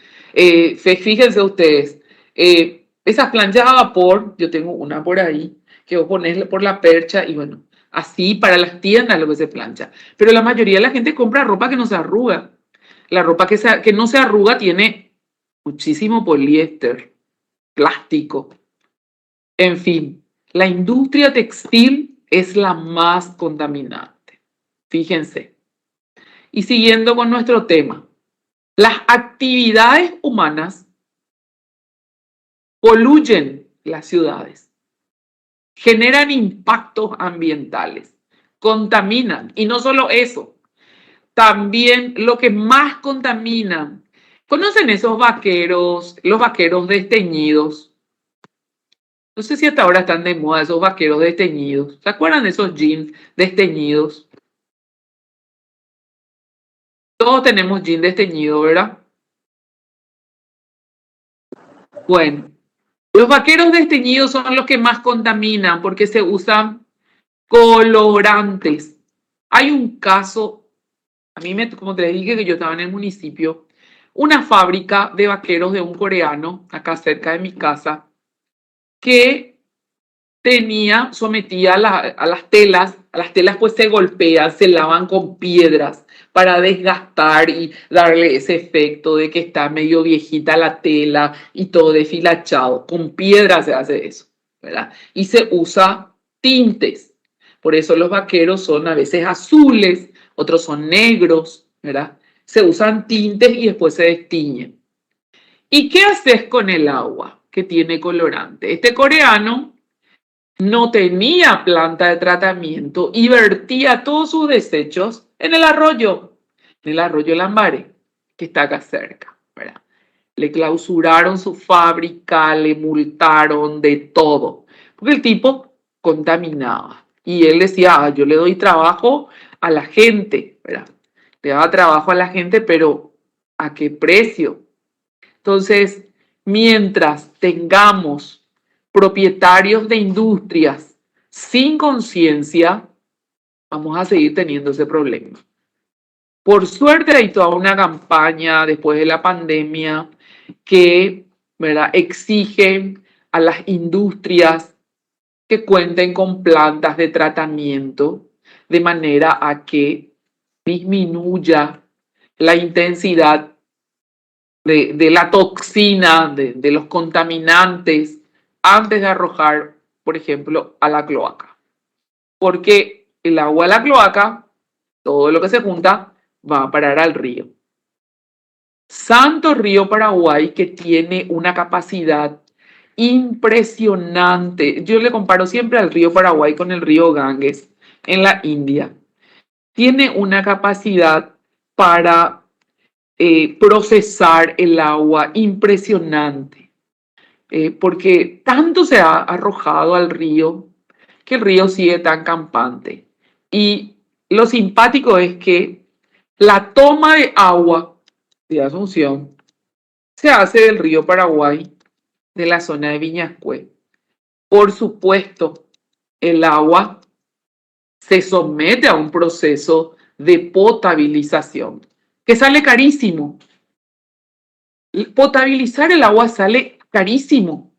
A: Fíjense ustedes, esas planchas a vapor, yo tengo una por ahí, que vos ponés por la percha y bueno, así para las tiendas lo que se plancha. Pero la mayoría de la gente compra ropa que no se arruga. La ropa que no se arruga tiene muchísimo poliéster, plástico. En fin, la industria textil es la más contaminante. Fíjense. Y siguiendo con nuestro tema, las actividades humanas poluyen las ciudades, generan impactos ambientales, contaminan. Y no solo eso, también lo que más contaminan. ¿Conocen esos vaqueros, los vaqueros desteñidos? No sé si hasta ahora están de moda esos vaqueros desteñidos. ¿Se acuerdan de esos jeans desteñidos? Todos tenemos jeans desteñidos, ¿verdad? Bueno, los vaqueros desteñidos son los que más contaminan porque se usan colorantes. Hay un caso, como te dije que yo estaba en el municipio, una fábrica de vaqueros de un coreano, acá cerca de mi casa, que sometía a las telas pues se golpean, se lavan con piedras para desgastar y darle ese efecto de que está medio viejita la tela y todo deshilachado. Con piedras se hace eso, ¿verdad? Y se usa tintes. Por eso los vaqueros son a veces azules, otros son negros, ¿verdad? Se usan tintes y después se destiñen. ¿Y qué haces con el agua que tiene colorante? Este coreano no tenía planta de tratamiento y vertía todos sus desechos en el arroyo Lambaré, que está acá cerca, ¿verdad? Le clausuraron su fábrica, le multaron de todo, porque el tipo contaminaba. Y él decía, yo le doy trabajo a la gente, ¿verdad? Le daba trabajo a la gente, pero ¿a qué precio? Entonces, mientras tengamos propietarios de industrias sin conciencia, vamos a seguir teniendo ese problema. Por suerte hay toda una campaña después de la pandemia que, ¿verdad?, exigen a las industrias que cuenten con plantas de tratamiento de manera a que disminuya la intensidad de la toxina, de los contaminantes, antes de arrojar, por ejemplo, a la cloaca. Porque el agua de la cloaca, todo lo que se junta, va a parar al río. Santo Río Paraguay, que tiene una capacidad impresionante. Yo le comparo siempre al río Paraguay con el río Ganges en la India. Tiene una capacidad para procesar el agua impresionante, porque tanto se ha arrojado al río que el río sigue tan campante. Y lo simpático es que la toma de agua de Asunción se hace del río Paraguay, de la zona de Viñascue. Por supuesto, el agua se somete a un proceso de potabilización que sale carísimo. Potabilizar el agua sale carísimo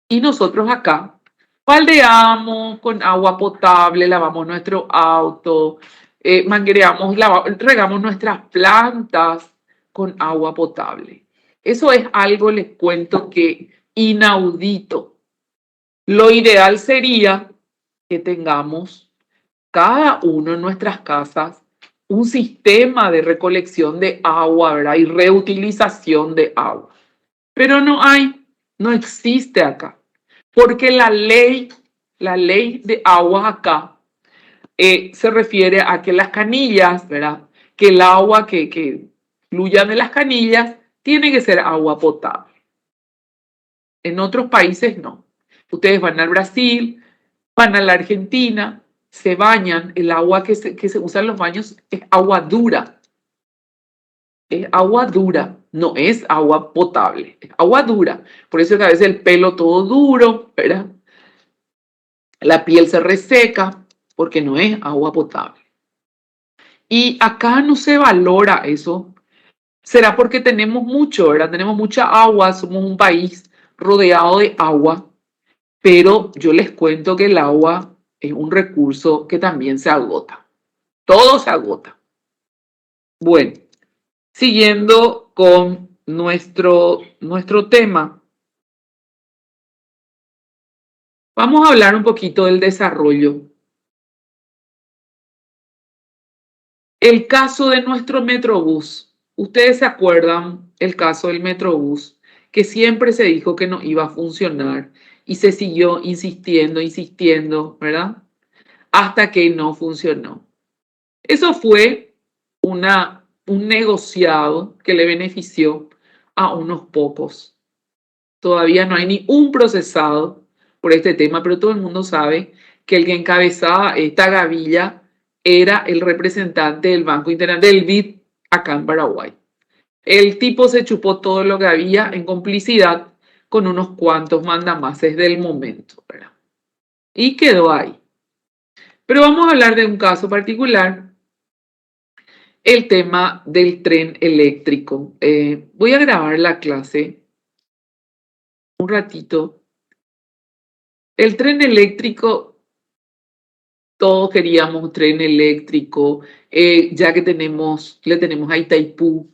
A: y nosotros acá baldeamos con agua potable, lavamos nuestro auto, manguereamos, regamos nuestras plantas con agua potable. Eso es algo, les cuento, que inaudito. Lo ideal sería que tengamos cada uno en nuestras casas un sistema de recolección de agua, ¿verdad? Y reutilización de agua. Pero no existe acá. Porque la ley de agua acá se refiere a que las canillas, ¿verdad? Que el agua que fluya de las canillas tiene que ser agua potable. En otros países no. Ustedes van al Brasil, van a la Argentina, se bañan, el agua que se usa en los baños es agua dura. Es agua dura, no es agua potable, es agua dura. Por eso es que a veces el pelo todo duro, ¿verdad? La piel se reseca porque no es agua potable. Y acá no se valora eso. Será porque tenemos mucho, ¿verdad? Tenemos mucha agua, somos un país rodeado de agua, pero yo les cuento que el agua es un recurso que también se agota. Todo se agota. Bueno, siguiendo con nuestro tema, vamos a hablar un poquito del desarrollo El caso de nuestro Metrobús. Ustedes se acuerdan el caso del Metrobús, que siempre se dijo que no iba a funcionar y se siguió insistiendo, ¿verdad? Hasta que no funcionó. Eso fue un negociado que le benefició a unos pocos. Todavía no hay ni un procesado por este tema, pero todo el mundo sabe que el que encabezaba esta gavilla era el representante del Banco Internacional del BID acá en Paraguay. El tipo se chupó todo lo que había en complicidad con unos cuantos mandamases del momento, ¿verdad? Y quedó ahí. Pero vamos a hablar de un caso particular, el tema del tren eléctrico. Voy a grabar la clase un ratito. El tren eléctrico, todos queríamos un tren eléctrico, ya que le tenemos a Itaipú,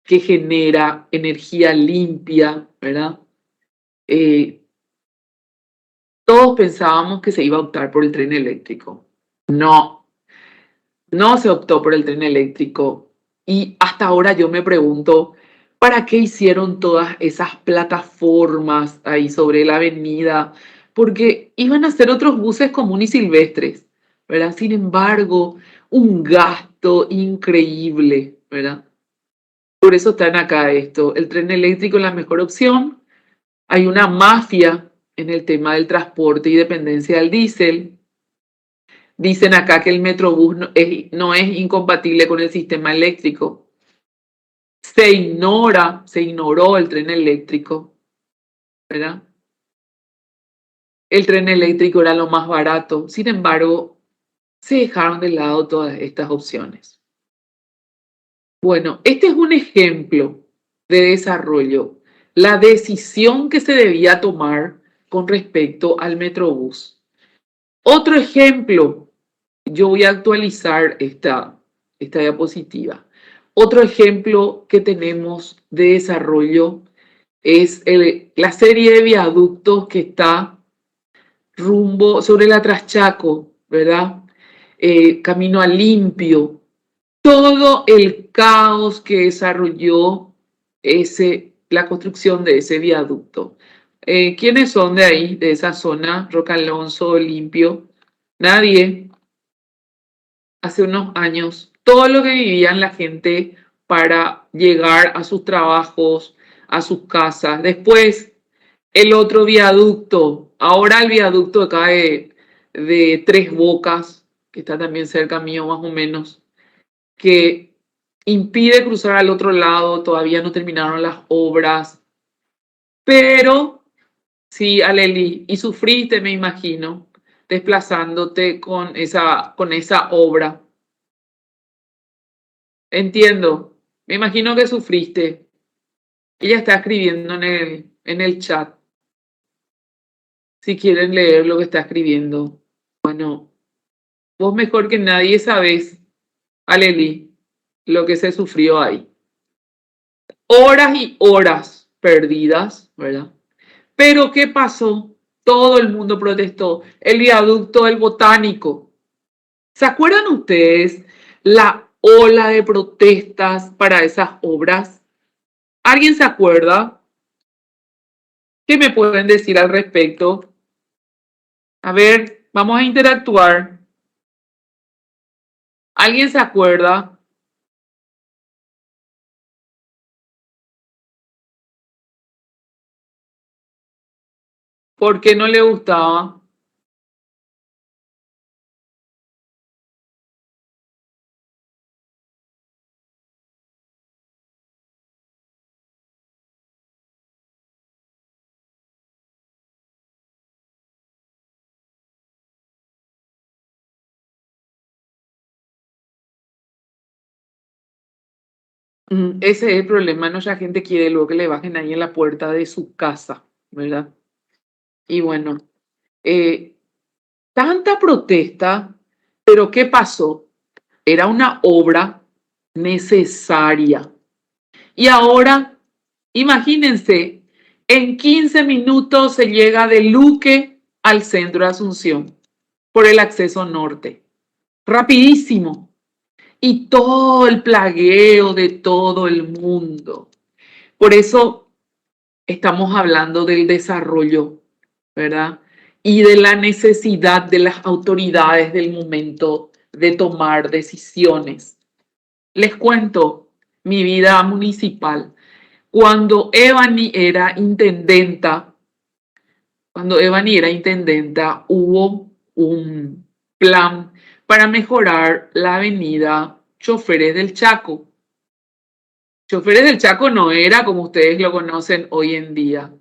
A: que genera energía limpia, ¿verdad? Eh, todos pensábamos que se iba a optar por el tren eléctrico. No, no se optó por el tren eléctrico. Y hasta ahora yo me pregunto, ¿para qué hicieron todas esas plataformas ahí sobre la avenida? Porque iban a ser otros buses comunes y silvestres, ¿verdad? Sin embargo, un gasto increíble, ¿verdad? Por eso están acá esto. El tren eléctrico es la mejor opción. Hay una mafia en el tema del transporte y dependencia del diésel. Dicen acá que el Metrobús no es incompatible con el sistema eléctrico. Se ignoró el tren eléctrico, ¿verdad? El tren eléctrico era lo más barato. Sin embargo, se dejaron de lado todas estas opciones. Bueno, este es un ejemplo de desarrollo. La decisión que se debía tomar con respecto al Metrobús. Otro ejemplo, yo voy a actualizar esta diapositiva. Otro ejemplo que tenemos de desarrollo es la serie de viaductos que está rumbo sobre la Traschaco, ¿verdad? Camino a Limpio. Todo el caos que desarrolló la construcción de ese viaducto. ¿Quiénes son de ahí, de esa zona? Roca Alonso, Limpio. Nadie. Hace unos años, todo lo que vivían la gente para llegar a sus trabajos, a sus casas. Después, el otro viaducto, ahora el viaducto acá de Tres Bocas, que está también cerca mío más o menos, que impide cruzar al otro lado, todavía no terminaron las obras, pero sí, Aleli, y sufriste, me imagino, desplazándote con esa obra. Entiendo, me imagino que sufriste. Ella está escribiendo en el chat, si quieren leer lo que está escribiendo. Bueno, vos mejor que nadie sabés, Aleli, lo que se sufrió ahí. Horas y horas perdidas, ¿verdad? Pero ¿qué pasó? Todo el mundo protestó. El viaducto del Botánico. ¿Se acuerdan ustedes la ola de protestas para esas obras? ¿Alguien se acuerda? ¿Qué me pueden decir al respecto? A ver, vamos a interactuar. ¿Alguien se acuerda? ¿Por qué no le gustaba? Ese es el problema. Nuestra gente quiere luego que le bajen ahí en la puerta de su casa, ¿verdad? Y bueno, eh, tanta protesta, pero ¿qué pasó? Era una obra necesaria. Y ahora, imagínense, en 15 minutos se llega de Luque al centro de Asunción por el acceso norte. Rapidísimo. y todo el plagueo de todo el mundo. Por eso estamos hablando del desarrollo, ¿verdad? Y de la necesidad de las autoridades del momento de tomar decisiones. Les cuento mi vida municipal. Cuando Evani era intendenta, hubo un plan para mejorar la avenida Choferes del Chaco. Choferes del Chaco no era como ustedes lo conocen hoy en día.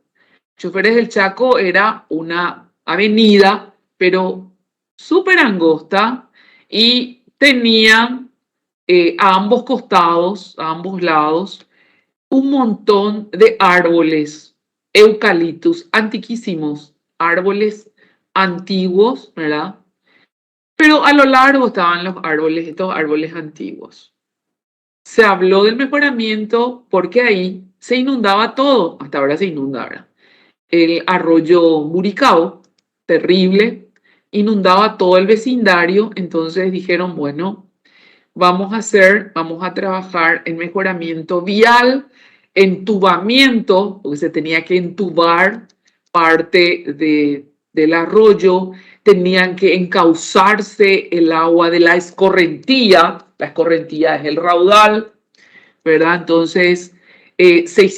A: Choferes del Chaco era una avenida, pero súper angosta y tenía a ambos costados, a ambos lados, un montón de árboles, eucaliptus, antiquísimos, árboles antiguos, ¿verdad? Pero a lo largo estaban los árboles, estos árboles antiguos. Se habló del mejoramiento porque ahí se inundaba todo, hasta ahora se inunda, ¿verdad? El arroyo Buricao, terrible, inundaba todo el vecindario, entonces dijeron, bueno, vamos a trabajar en mejoramiento vial, entubamiento, porque se tenía que entubar parte del arroyo, tenían que encauzarse el agua de la escorrentía es el raudal, ¿verdad? Entonces se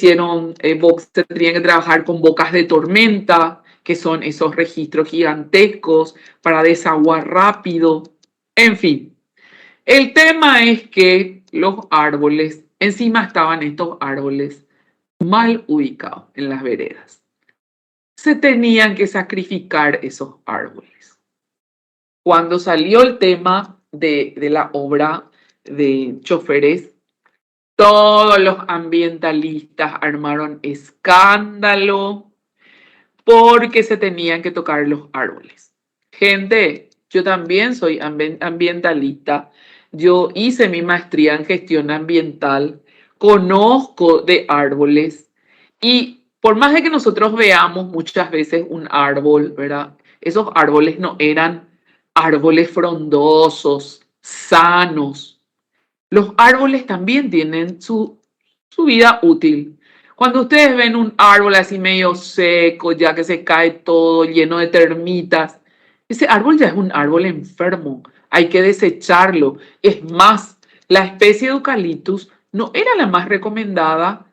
A: tenían que trabajar con bocas de tormenta, que son esos registros gigantescos para desaguar rápido, en fin. El tema es que los árboles, encima estaban estos árboles mal ubicados en las veredas. Se tenían que sacrificar esos árboles. Cuando salió el tema de la obra de choferes, todos los ambientalistas armaron escándalo porque se tenían que tocar los árboles. Gente, yo también soy ambientalista. Yo hice mi maestría en gestión ambiental, conozco de árboles y por más de que nosotros veamos muchas veces un árbol, ¿verdad? Esos árboles no eran árboles frondosos, sanos. Los árboles también tienen su vida útil. Cuando ustedes ven un árbol así medio seco, ya que se cae todo lleno de termitas, ese árbol ya es un árbol enfermo. Hay que desecharlo. Es más, la especie de eucaliptus no era la más recomendada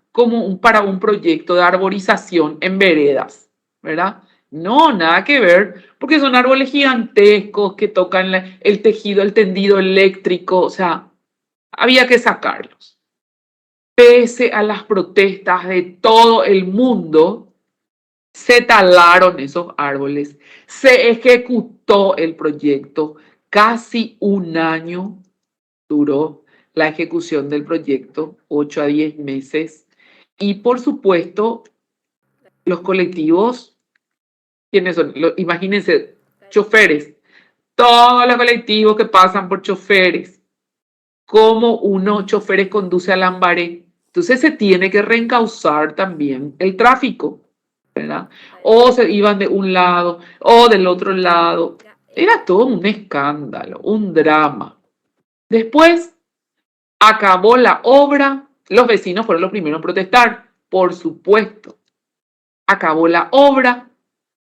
A: para un proyecto de arborización en veredas, ¿verdad? No, nada que ver, porque son árboles gigantescos que tocan el tejido, el tendido eléctrico, o sea, había que sacarlos. Pese a las protestas de todo el mundo, se talaron esos árboles, se ejecutó el proyecto. Casi un año duró la ejecución del proyecto, 8 a 10 meses. Y por supuesto, los colectivos, ¿quiénes son? Imagínense, choferes, todos los colectivos que pasan por choferes, cómo unos choferes conduce a Lambaré. Entonces se tiene que reencauzar también el tráfico, ¿verdad? O se iban de un lado o del otro lado. Era todo un escándalo, un drama. Después acabó la obra, los vecinos fueron los primeros en protestar, por supuesto. Acabó la obra,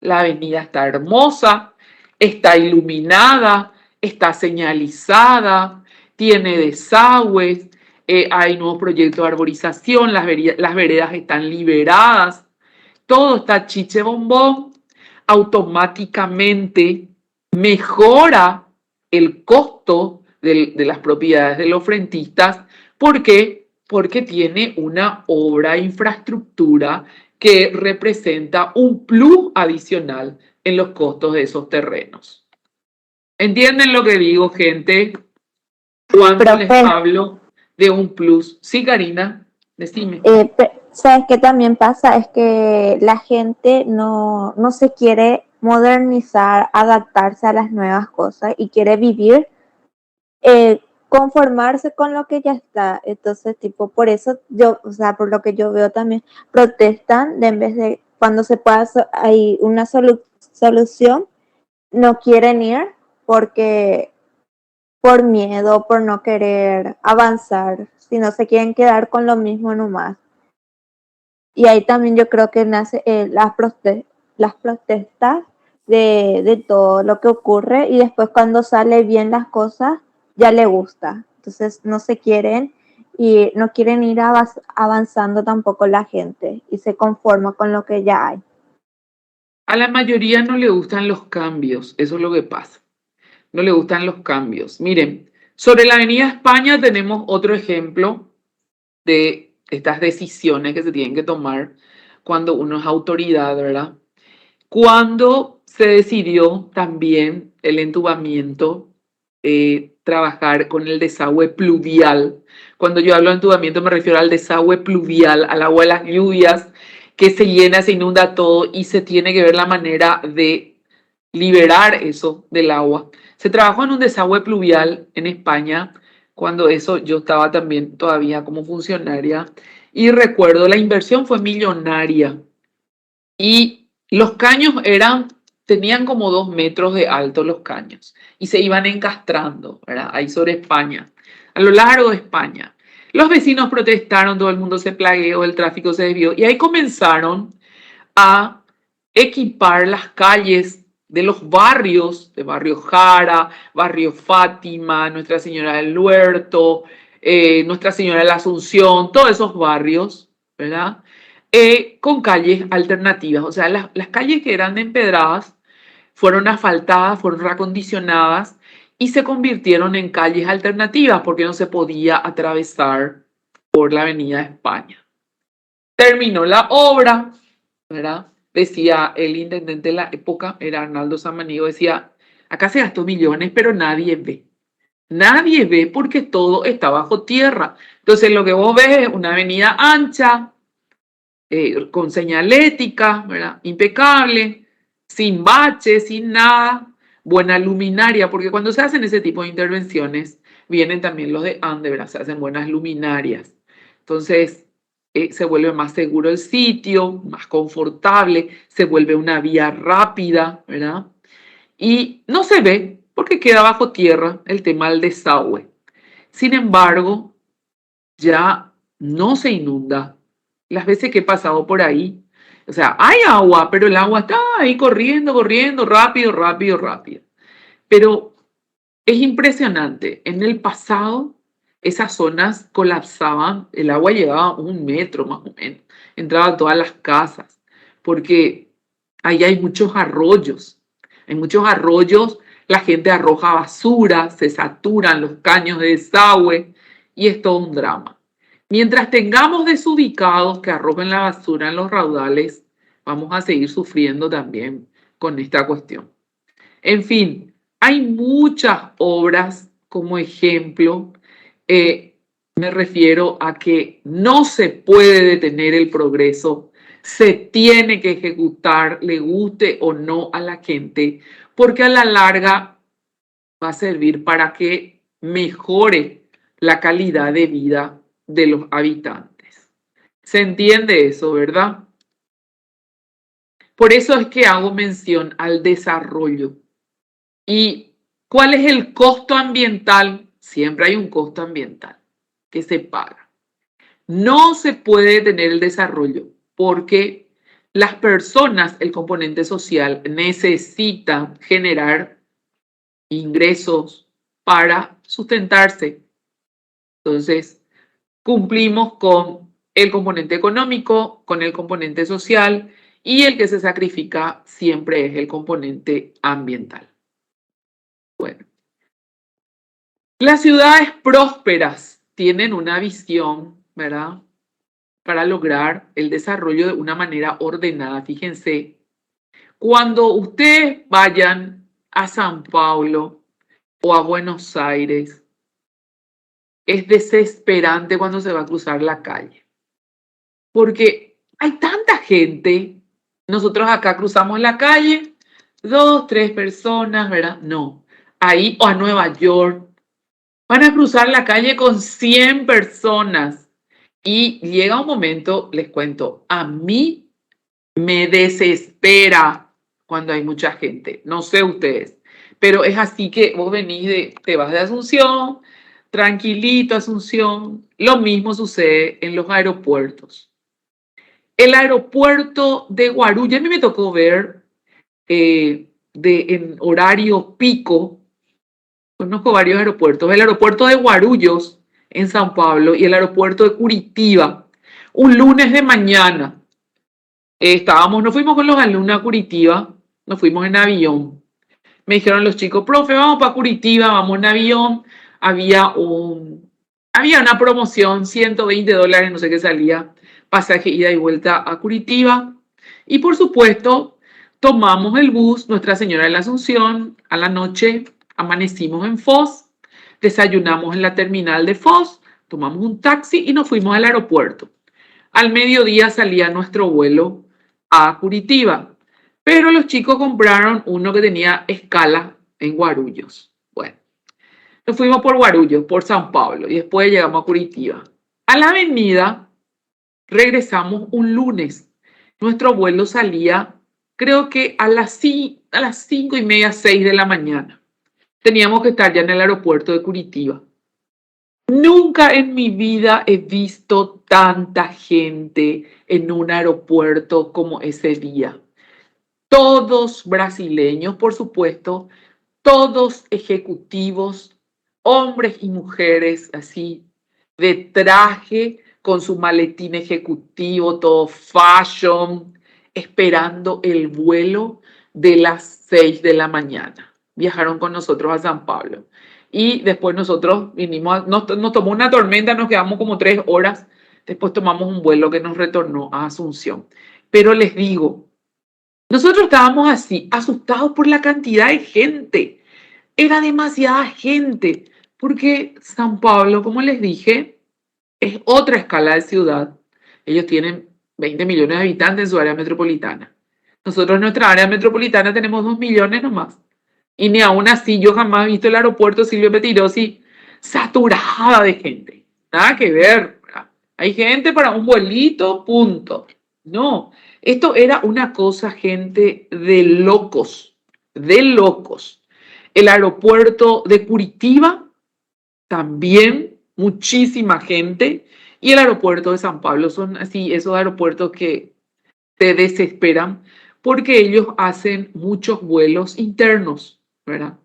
A: la avenida está hermosa, está iluminada, está señalizada, tiene desagües, hay nuevos proyectos de arborización, las veredas están liberadas, todo está chiche bombón, automáticamente mejora el costo de las propiedades de los rentistas. ¿Por qué? Porque tiene una obra de infraestructura que representa un plus adicional en los costos de esos terrenos. ¿Entienden lo que digo, gente? Cuando les hablo de un plus. Sí, Karina, decime.
C: ¿Sabes qué también pasa? Es que la gente no se quiere modernizar, adaptarse a las nuevas cosas y quiere vivir, conformarse con lo que ya está. Entonces, tipo, por eso yo, o sea, por lo que yo veo también, protestan en vez de cuando se pueda, hay una solución, no quieren ir porque por miedo, por no querer avanzar, sino se quieren quedar con lo mismo nomás. Y ahí también yo creo que nace las protestas de todo lo que ocurre, y después cuando sale bien las cosas ya le gusta. Entonces no se quieren y no quieren ir avanzando tampoco la gente y se conforma con lo que ya hay.
A: A la mayoría no le gustan los cambios, eso es lo que pasa. No le gustan los cambios. Miren, sobre la Avenida España tenemos otro ejemplo de estas decisiones que se tienen que tomar cuando uno es autoridad, ¿verdad? Cuando se decidió también el entubamiento, trabajar con el desagüe pluvial. Cuando yo hablo de entubamiento me refiero al desagüe pluvial, al agua de las lluvias, que se llena, se inunda todo y se tiene que ver la manera de liberar eso del agua. Se trabajó en un desagüe pluvial en España, cuando eso yo estaba también todavía como funcionaria, y recuerdo la inversión fue millonaria y los caños tenían como 2 metros de alto los caños y se iban encastrando, ¿verdad? Ahí sobre España, a lo largo de España. Los vecinos protestaron, todo el mundo se plagueó, el tráfico se desvió y ahí comenzaron a equipar las calles de los barrios, de Barrio Jara, Barrio Fátima, Nuestra Señora del Huerto, Nuestra Señora de la Asunción, todos esos barrios, ¿verdad? Con calles alternativas. O sea, las calles que eran empedradas fueron asfaltadas, fueron reacondicionadas y se convirtieron en calles alternativas porque no se podía atravesar por la Avenida España. Terminó la obra, ¿verdad? Decía el intendente de la época, era Arnaldo Samaniego, decía, acá se gastó millones, pero nadie ve. Nadie ve porque todo está bajo tierra. Entonces lo que vos ves es una avenida ancha, con señalética, ¿verdad? Impecable, sin baches, sin nada, buena luminaria, porque cuando se hacen ese tipo de intervenciones, vienen también los de ANDE, ¿verdad? Se hacen buenas luminarias. Entonces, se vuelve más seguro el sitio, más confortable, se vuelve una vía rápida, ¿verdad? Y no se ve porque queda bajo tierra el tema del desagüe. Sin embargo, ya no se inunda. Las veces que he pasado por ahí, o sea, hay agua, pero el agua está ahí corriendo, corriendo, rápido, rápido, rápido. Pero es impresionante. En el pasado, esas zonas colapsaban, el agua llegaba 1 metro más o menos, entraba a todas las casas, porque ahí hay muchos arroyos. En muchos arroyos la gente arroja basura, se saturan los caños de desagüe y es todo un drama. Mientras tengamos desubicados que arrojen la basura en los raudales, vamos a seguir sufriendo también con esta cuestión. En fin, hay muchas obras como ejemplo. Me refiero a que no se puede detener el progreso, se tiene que ejecutar, le guste o no a la gente, porque a la larga va a servir para que mejore la calidad de vida de los habitantes. ¿Se entiende eso, verdad? Por eso es que hago mención al desarrollo. ¿Y cuál es el costo ambiental? Siempre hay un costo ambiental que se paga. No se puede detener el desarrollo porque las personas, el componente social, necesitan generar ingresos para sustentarse. Entonces, cumplimos con el componente económico, con el componente social y el que se sacrifica siempre es el componente ambiental. Bueno, las ciudades prósperas tienen una visión, ¿verdad? Para lograr el desarrollo de una manera ordenada. Fíjense, cuando ustedes vayan a San Paulo o a Buenos Aires, es desesperante cuando se va a cruzar la calle. Porque hay tanta gente. Nosotros acá cruzamos la calle, 2, 3 personas, ¿verdad? No. Ahí o a Nueva York van a cruzar la calle con 100 personas. Y llega un momento, les cuento, a mí me desespera cuando hay mucha gente. No sé ustedes, pero es así que vos te vas de Asunción, tranquilito Asunción. Lo mismo sucede en los aeropuertos. El aeropuerto de Guarulhos, a mí me tocó ver en horario pico, conozco varios aeropuertos, el aeropuerto de Guarulhos en San Pablo y el aeropuerto de Curitiba, un lunes de mañana. Nos fuimos con los alumnos a Curitiba, nos fuimos en avión. Me dijeron los chicos, profe, vamos para Curitiba, vamos en avión. Había una promoción, $120, no sé qué salía, pasaje ida y vuelta a Curitiba. Y por supuesto, tomamos el bus Nuestra Señora de la Asunción. A la noche amanecimos en Foz, desayunamos en la terminal de Foz, tomamos un taxi y nos fuimos al aeropuerto. Al mediodía salía nuestro vuelo a Curitiba, pero los chicos compraron uno que tenía escala en Guarulhos. Bueno, nos fuimos por Guarulhos, por San Pablo, y después llegamos a Curitiba. A la avenida regresamos un lunes. Nuestro vuelo salía, creo que a las 5:30, 6 de la mañana. Teníamos que estar ya en el aeropuerto de Curitiba. Nunca en mi vida he visto tanta gente en un aeropuerto como ese día. Todos brasileños, por supuesto, todos ejecutivos, hombres y mujeres así, de traje, con su maletín ejecutivo, todo fashion, esperando el vuelo de las 6 de la mañana. Viajaron con nosotros a San Pablo. Y después nosotros vinimos, nos tomó una tormenta, nos quedamos como 3 horas. Después tomamos un vuelo que nos retornó a Asunción. Pero les digo, nosotros estábamos así, asustados por la cantidad de gente. Era demasiada gente, porque San Pablo, como les dije, es otra escala de ciudad. Ellos tienen 20 millones de habitantes en su área metropolitana. Nosotros en nuestra área metropolitana tenemos 2 millones nomás. Y ni aún así yo jamás he visto el aeropuerto Silvio Pettirossi saturada de gente. Nada que ver. ¿Verdad? Hay gente para un vuelito, punto. No, esto era una cosa, gente, de locos, de locos. El aeropuerto de Curitiba, también muchísima gente. Y el aeropuerto de San Pablo son así, esos aeropuertos que te desesperan porque ellos hacen muchos vuelos internos, ¿verdad?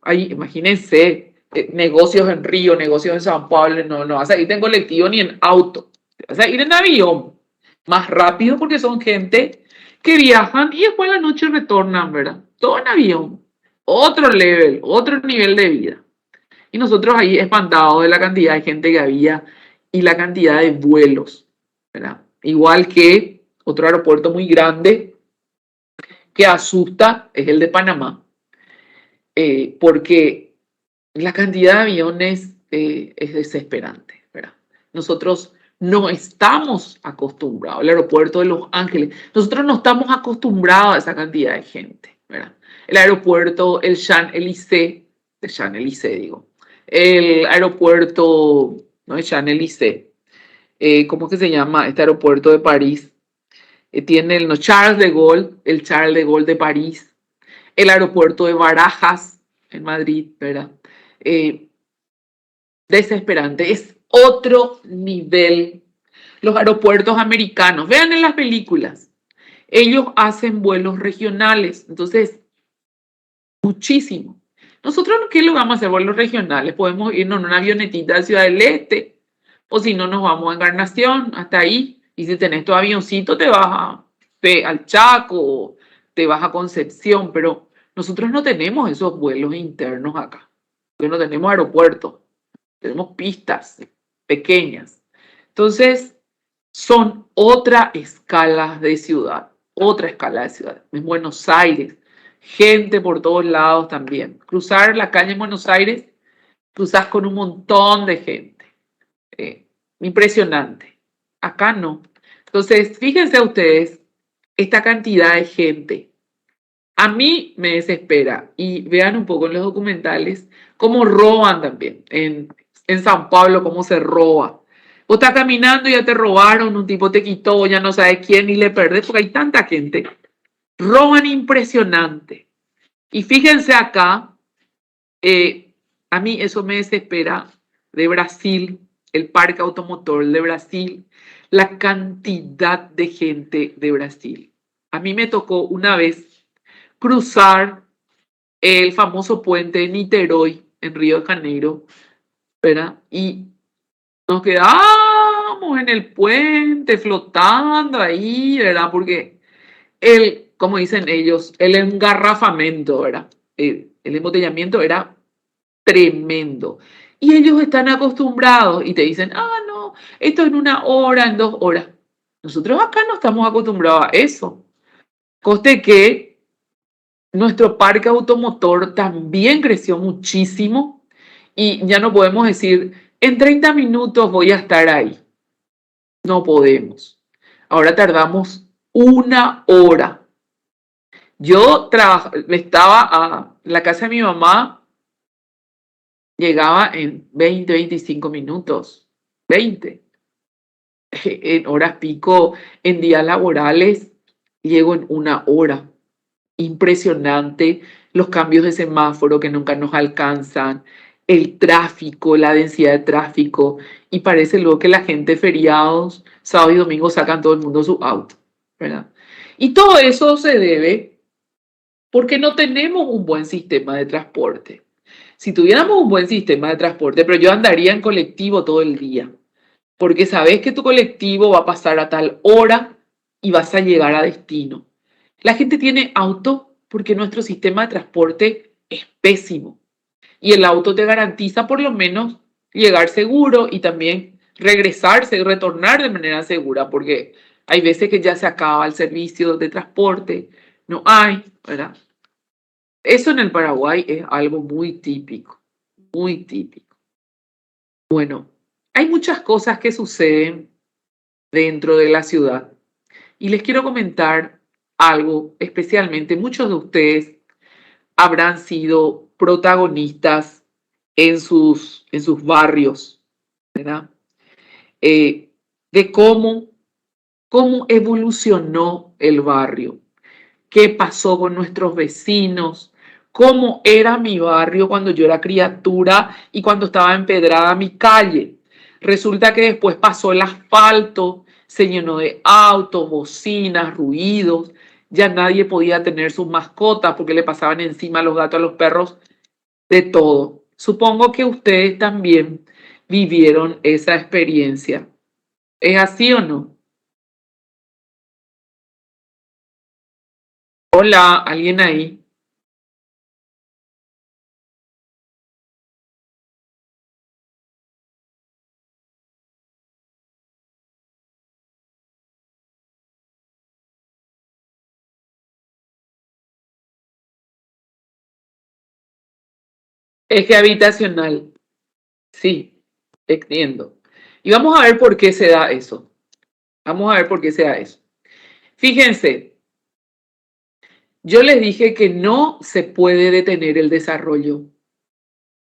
A: Ahí, imagínense, negocios en Río, negocios en San Pablo, no vas a ir en colectivo ni en auto, vas a ir en avión, más rápido porque son gente que viajan y después a la noche retornan, ¿verdad? Todo en avión, otro level, otro nivel de vida. Y nosotros ahí espantados de la cantidad de gente que había y la cantidad de vuelos, ¿verdad? Igual que otro aeropuerto muy grande que asusta es el de Panamá, porque la cantidad de aviones es desesperante, ¿verdad? Nosotros no estamos acostumbrados, el aeropuerto de Los Ángeles, nosotros no estamos acostumbrados a esa cantidad de gente, ¿verdad? El aeropuerto, el Champs-Élysées, el aeropuerto, no es Champs-Élysées, ¿cómo que se llama? Este aeropuerto de París. Tiene el Charles de Gaulle de París, el aeropuerto de Barajas en Madrid, ¿verdad? Desesperante, es otro nivel. Los aeropuertos americanos, vean en las películas, ellos hacen vuelos regionales, entonces, muchísimo. Nosotros, ¿qué lo vamos a hacer? Vuelos regionales, podemos irnos en una avionetita de Ciudad del Este, o si no, nos vamos a Encarnación, hasta ahí. Y si tenés tu avioncito, te vas al Chaco, te vas a Concepción, pero nosotros no tenemos esos vuelos internos acá, porque no tenemos aeropuertos, tenemos pistas pequeñas. Entonces, son otra escala de ciudad, En Buenos Aires, gente por todos lados también. Cruzar la calle en Buenos Aires, cruzas con un montón de gente. Impresionante. Acá no. Entonces, fíjense ustedes, esta cantidad de gente. A mí me desespera. Y vean un poco en los documentales cómo roban también. En San Pablo, cómo se roba. Vos estás caminando y ya te robaron, un tipo te quitó, ya no sabes quién y le perdés porque hay tanta gente. Roban impresionante. Y fíjense acá, A mí eso me desespera de Brasil, el parque automotor de Brasil, la cantidad de gente de Brasil. A mí me tocó una vez cruzar el famoso puente de Niterói en Río de Janeiro, ¿verdad? Y nos quedamos en el puente flotando ahí, ¿verdad? Porque como dicen ellos, el engarrafamiento, ¿verdad? El embotellamiento era tremendo. Y ellos están acostumbrados y te dicen, no, esto en 1 hora, en 2 horas. Nosotros acá no estamos acostumbrados a eso. Coste que nuestro parque automotor también creció muchísimo y ya no podemos decir, en 30 minutos voy a estar ahí. No podemos. Ahora tardamos 1 hora. Yo estaba a la casa de mi mamá, llegaba en 20, 25 minutos, 20. En horas pico, en días laborales, llego en 1 hora. Impresionante los cambios de semáforo que nunca nos alcanzan, el tráfico, la densidad de tráfico, y parece luego que la gente feriados, sábado y domingo sacan todo el mundo su auto, ¿verdad? Y todo eso se debe porque no tenemos un buen sistema de transporte. Si tuviéramos un buen sistema de transporte, pero yo andaría en colectivo todo el día, porque sabes que tu colectivo va a pasar a tal hora y vas a llegar a destino. La gente tiene auto porque nuestro sistema de transporte es pésimo y el auto te garantiza por lo menos llegar seguro y también regresarse y retornar de manera segura, porque hay veces que ya se acaba el servicio de transporte, no hay, ¿verdad? Eso en el Paraguay es algo muy típico, muy típico. Bueno, hay muchas cosas que suceden dentro de la ciudad y les quiero comentar algo, especialmente muchos de ustedes habrán sido protagonistas en sus barrios, ¿verdad? De cómo evolucionó el barrio, qué pasó con nuestros vecinos, cómo era mi barrio cuando yo era criatura y cuando estaba empedrada mi calle. Resulta que después pasó el asfalto, se llenó de autos, bocinas, ruidos. Ya nadie podía tener sus mascotas porque le pasaban encima a los gatos, a los perros, de todo. Supongo que ustedes también vivieron esa experiencia. ¿Es así o no? Hola, ¿alguien ahí? Eje habitacional. Sí, entiendo. Y vamos a ver por qué se da eso. Vamos a ver por qué se da eso. Fíjense, yo les dije que no se puede detener el desarrollo.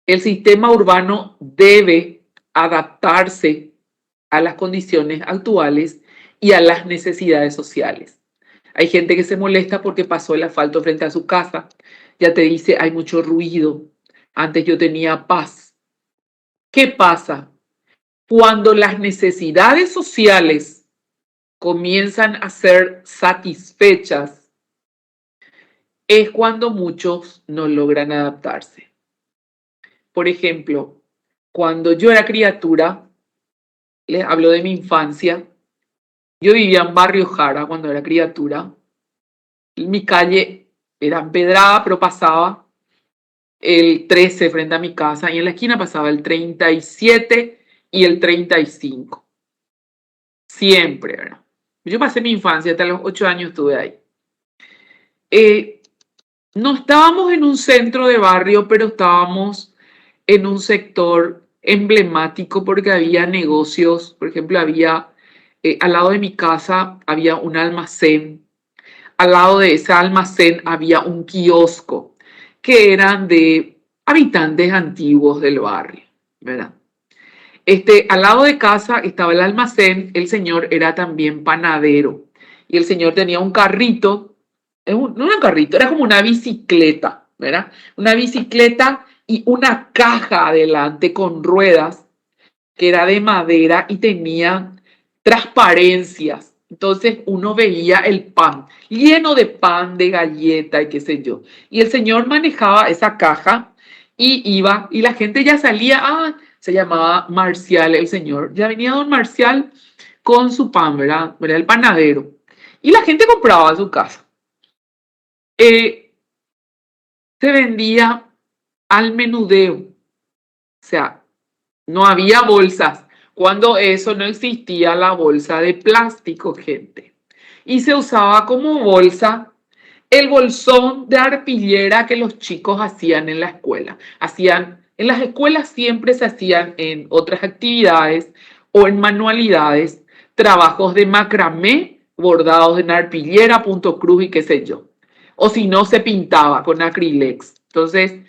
A: El sistema urbano debe adaptarse a las condiciones actuales y a las necesidades sociales. Hay gente que se molesta porque pasó el asfalto frente a su casa. Ya te dice, hay mucho ruido. Antes yo tenía paz. ¿Qué pasa? Cuando las necesidades sociales comienzan a ser satisfechas, es cuando muchos no logran adaptarse. Por ejemplo, cuando yo era criatura, les hablo de mi infancia, yo vivía en Barrio Jara cuando era criatura. Mi calle era empedrada, pero pasaba el 13 frente a mi casa y en la esquina pasaba el 37 y el 35. Siempre, ¿verdad? Yo pasé mi infancia, hasta los 8 años estuve ahí. No estábamos en un centro de barrio, pero estábamos en un sector emblemático porque había negocios. Por ejemplo, al lado de mi casa había un almacén. Al lado de ese almacén había un kiosco que eran de habitantes antiguos del barrio, ¿verdad? Al lado de casa estaba el almacén, el señor era también panadero y el señor tenía un carrito, no era un carrito, era como una bicicleta, ¿verdad? Una bicicleta y una caja adelante con ruedas que era de madera y tenía transparencias. Entonces uno veía el pan, lleno de pan, de galleta y qué sé yo. Y el señor manejaba esa caja y iba, y la gente ya salía, se llamaba Marcial el señor. Ya venía don Marcial con su pan, ¿verdad? Era el panadero. Y la gente compraba a su casa. Se vendía al menudeo. O sea, no había bolsas. Cuando eso no existía la bolsa de plástico, gente. Y se usaba como bolsa el bolsón de arpillera que los chicos hacían en la escuela. En las escuelas siempre se hacían en otras actividades o en manualidades, trabajos de macramé, bordados en arpillera, punto cruz y qué sé yo. O si no, se pintaba con acrílex. Entonces,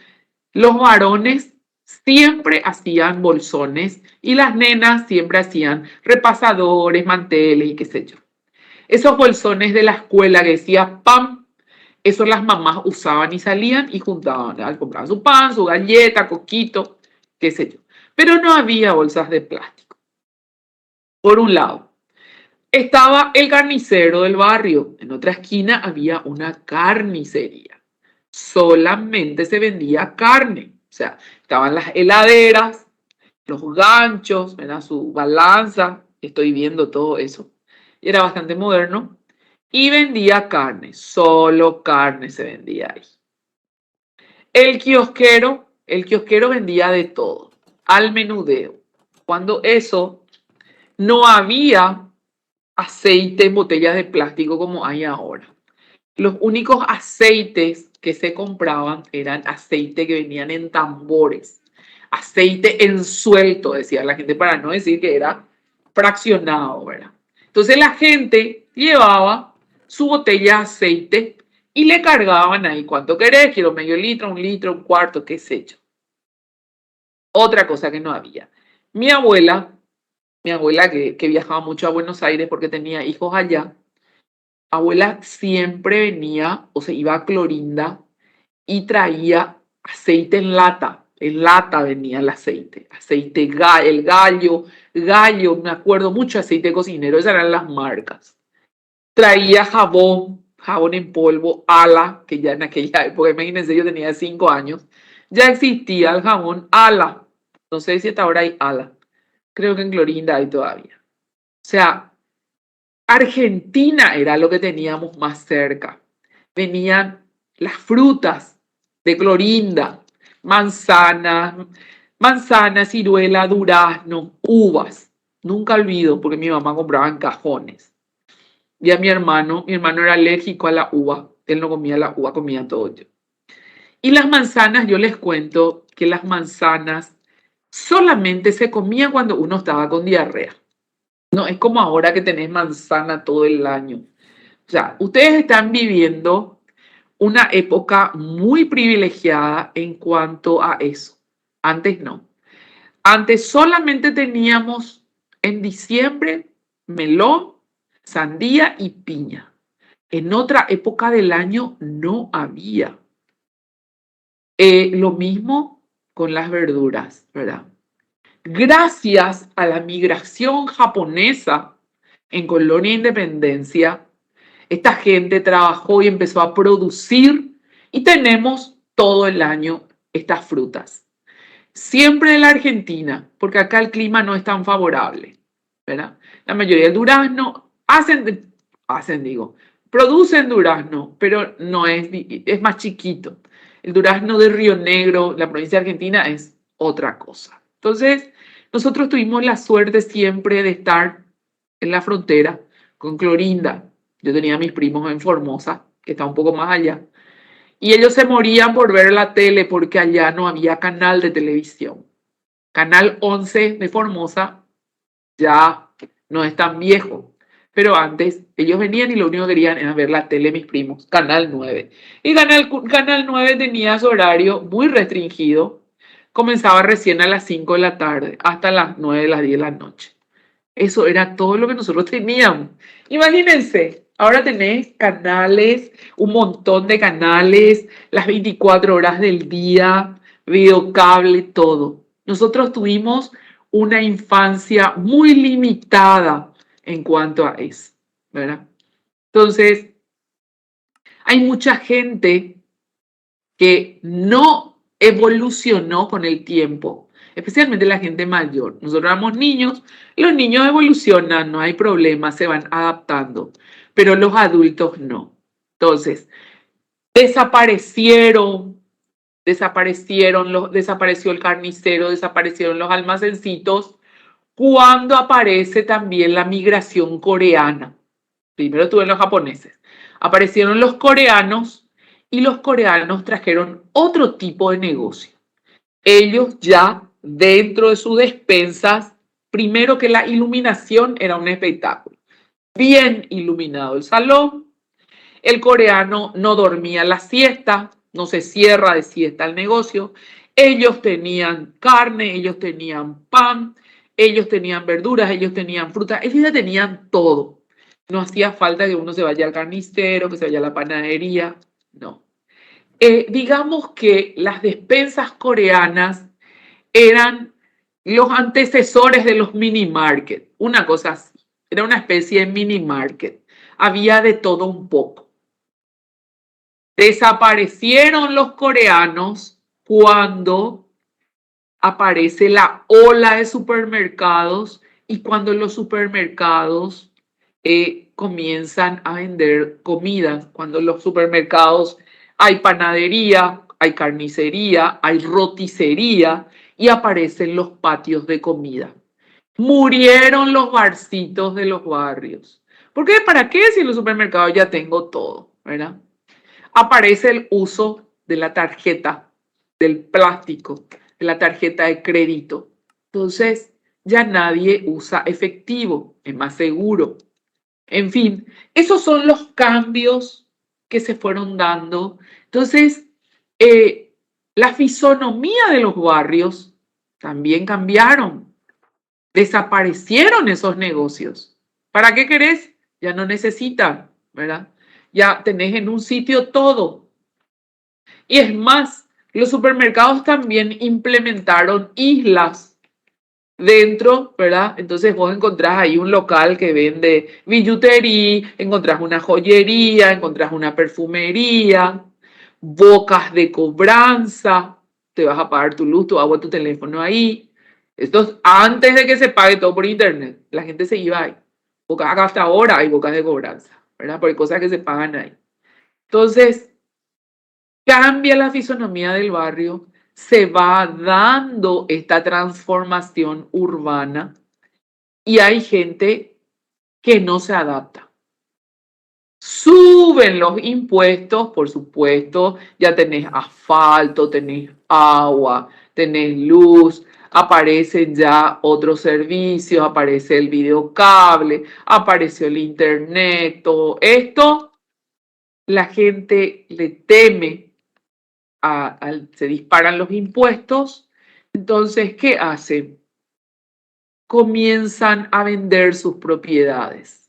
A: los varones siempre hacían bolsones y las nenas siempre hacían repasadores, manteles y qué sé yo. Esos bolsones de la escuela que decía PAM, eso las mamás usaban y salían y juntaban, compraban su pan, su galleta, coquito, qué sé yo. Pero no había bolsas de plástico. Por un lado, estaba el carnicero del barrio. En otra esquina había una carnicería. Solamente se vendía carne. O sea, estaban las heladeras, los ganchos, era su balanza. Estoy viendo todo eso. Y era bastante moderno. Y vendía carne. Solo carne se vendía ahí. El kiosquero vendía de todo. Al menudeo. Cuando eso no había aceite en botellas de plástico como hay ahora. Los únicos aceites que se compraban eran aceite que venían en tambores, aceite en suelto, decía la gente, para no decir que era fraccionado, ¿verdad? Entonces la gente llevaba su botella de aceite y le cargaban ahí, ¿cuánto querés? Quiero medio litro, un litro, un cuarto, qué sé yo. Otra cosa que no había. Mi abuela que viajaba mucho a Buenos Aires porque tenía hijos allá, abuela siempre venía o se iba a Clorinda y traía aceite en lata venía el aceite, el gallo, me acuerdo mucho aceite cocinero, esas eran las marcas. Traía jabón en polvo, Ala, que ya en aquella época, imagínense, yo tenía 5 años, ya existía el jabón Ala, no sé si hasta ahora hay Ala, creo que en Clorinda hay todavía. O sea, Argentina era lo que teníamos más cerca. Venían las frutas de Clorinda, manzanas, ciruela, durazno, uvas. Nunca olvido porque mi mamá compraba en cajones. Y a mi hermano era alérgico a la uva. Él no comía la uva, comía todo yo. Y las manzanas, yo les cuento que las manzanas solamente se comían cuando uno estaba con diarrea. No es como ahora que tenés manzana todo el año. O sea, ustedes están viviendo una época muy privilegiada en cuanto a eso. Antes no. Antes solamente teníamos en diciembre melón, sandía y piña. En otra época del año no había. Lo mismo con las verduras, ¿verdad? Gracias a la migración japonesa en Colonia Independencia, esta gente trabajó y empezó a producir y tenemos todo el año estas frutas. Siempre de la Argentina, porque acá el clima no es tan favorable, ¿verdad? La mayoría del durazno producen durazno, pero no es más chiquito. El durazno de Río Negro, la provincia de Argentina, es otra cosa. Entonces, nosotros tuvimos la suerte siempre de estar en la frontera con Clorinda. Yo tenía a mis primos en Formosa, que está un poco más allá, y ellos se morían por ver la tele porque allá no había canal de televisión. Canal 11 de Formosa ya no es tan viejo, pero antes ellos venían y lo único que querían era ver la tele, mis primos, Canal 9. Y Canal 9 tenía su horario muy restringido, comenzaba recién a las 5 de la tarde hasta las 9, las 10 de la noche. Eso era todo lo que nosotros teníamos. Imagínense, ahora tenés canales, un montón de canales, las 24 horas del día, videocable, todo. Nosotros tuvimos una infancia muy limitada en cuanto a eso, ¿verdad? Entonces, hay mucha gente que no evolucionó con el tiempo, especialmente la gente mayor. Nosotros éramos niños, los niños evolucionan, no hay problema, se van adaptando, pero los adultos no. Entonces, desapareció el carnicero, desaparecieron los almacencitos, cuando aparece también la migración coreana. Primero tuvieron los japoneses, aparecieron los coreanos y los coreanos trajeron otro tipo de negocio. Ellos ya dentro de sus despensas, primero que la iluminación era un espectáculo. Bien iluminado el salón, el coreano no dormía la siesta, no se cierra de siesta el negocio. Ellos tenían carne, ellos tenían pan, ellos tenían verduras, ellos tenían fruta, ellos ya tenían todo. No hacía falta que uno se vaya al carnicero, que se vaya a la panadería, no. Digamos que las despensas coreanas eran los antecesores de los mini market, una cosa así. Era una especie de mini market. Había de todo un poco. Desaparecieron los coreanos cuando aparece la ola de supermercados y cuando los supermercados comienzan a vender comida, cuando los supermercados hay panadería, hay carnicería, hay roticería y aparecen los patios de comida. Murieron los barcitos de los barrios. ¿Por qué? ¿Para qué si en los supermercados ya tengo todo? ¿Verdad? Aparece el uso de la tarjeta, del plástico, de la tarjeta de crédito. Entonces, ya nadie usa efectivo, es más seguro. En fin, esos son los cambios que se fueron dando. Entonces, la fisonomía de los barrios también cambiaron. Desaparecieron esos negocios. ¿Para qué querés? Ya no necesitan, ¿verdad? Ya tenés en un sitio todo. Y es más, los supermercados también implementaron islas dentro, ¿verdad? Entonces vos encontrás ahí un local que vende billutería, encontrás una joyería, encontrás una perfumería, bocas de cobranza, te vas a pagar tu luz, tu agua, tu teléfono ahí. Esto es antes de que se pague todo por internet. La gente se iba ahí. Acá hasta ahora hay bocas de cobranza, ¿verdad? Porque hay cosas que se pagan ahí. Entonces, cambia la fisonomía del barrio, se va dando esta transformación urbana y hay gente que no se adapta. Suben los impuestos, por supuesto, ya tenés asfalto, tenés agua, tenés luz, aparecen ya otros servicios, aparece el videocable, apareció el internet, todo esto, la gente le teme, se disparan los impuestos, entonces, ¿qué hacen? Comienzan a vender sus propiedades.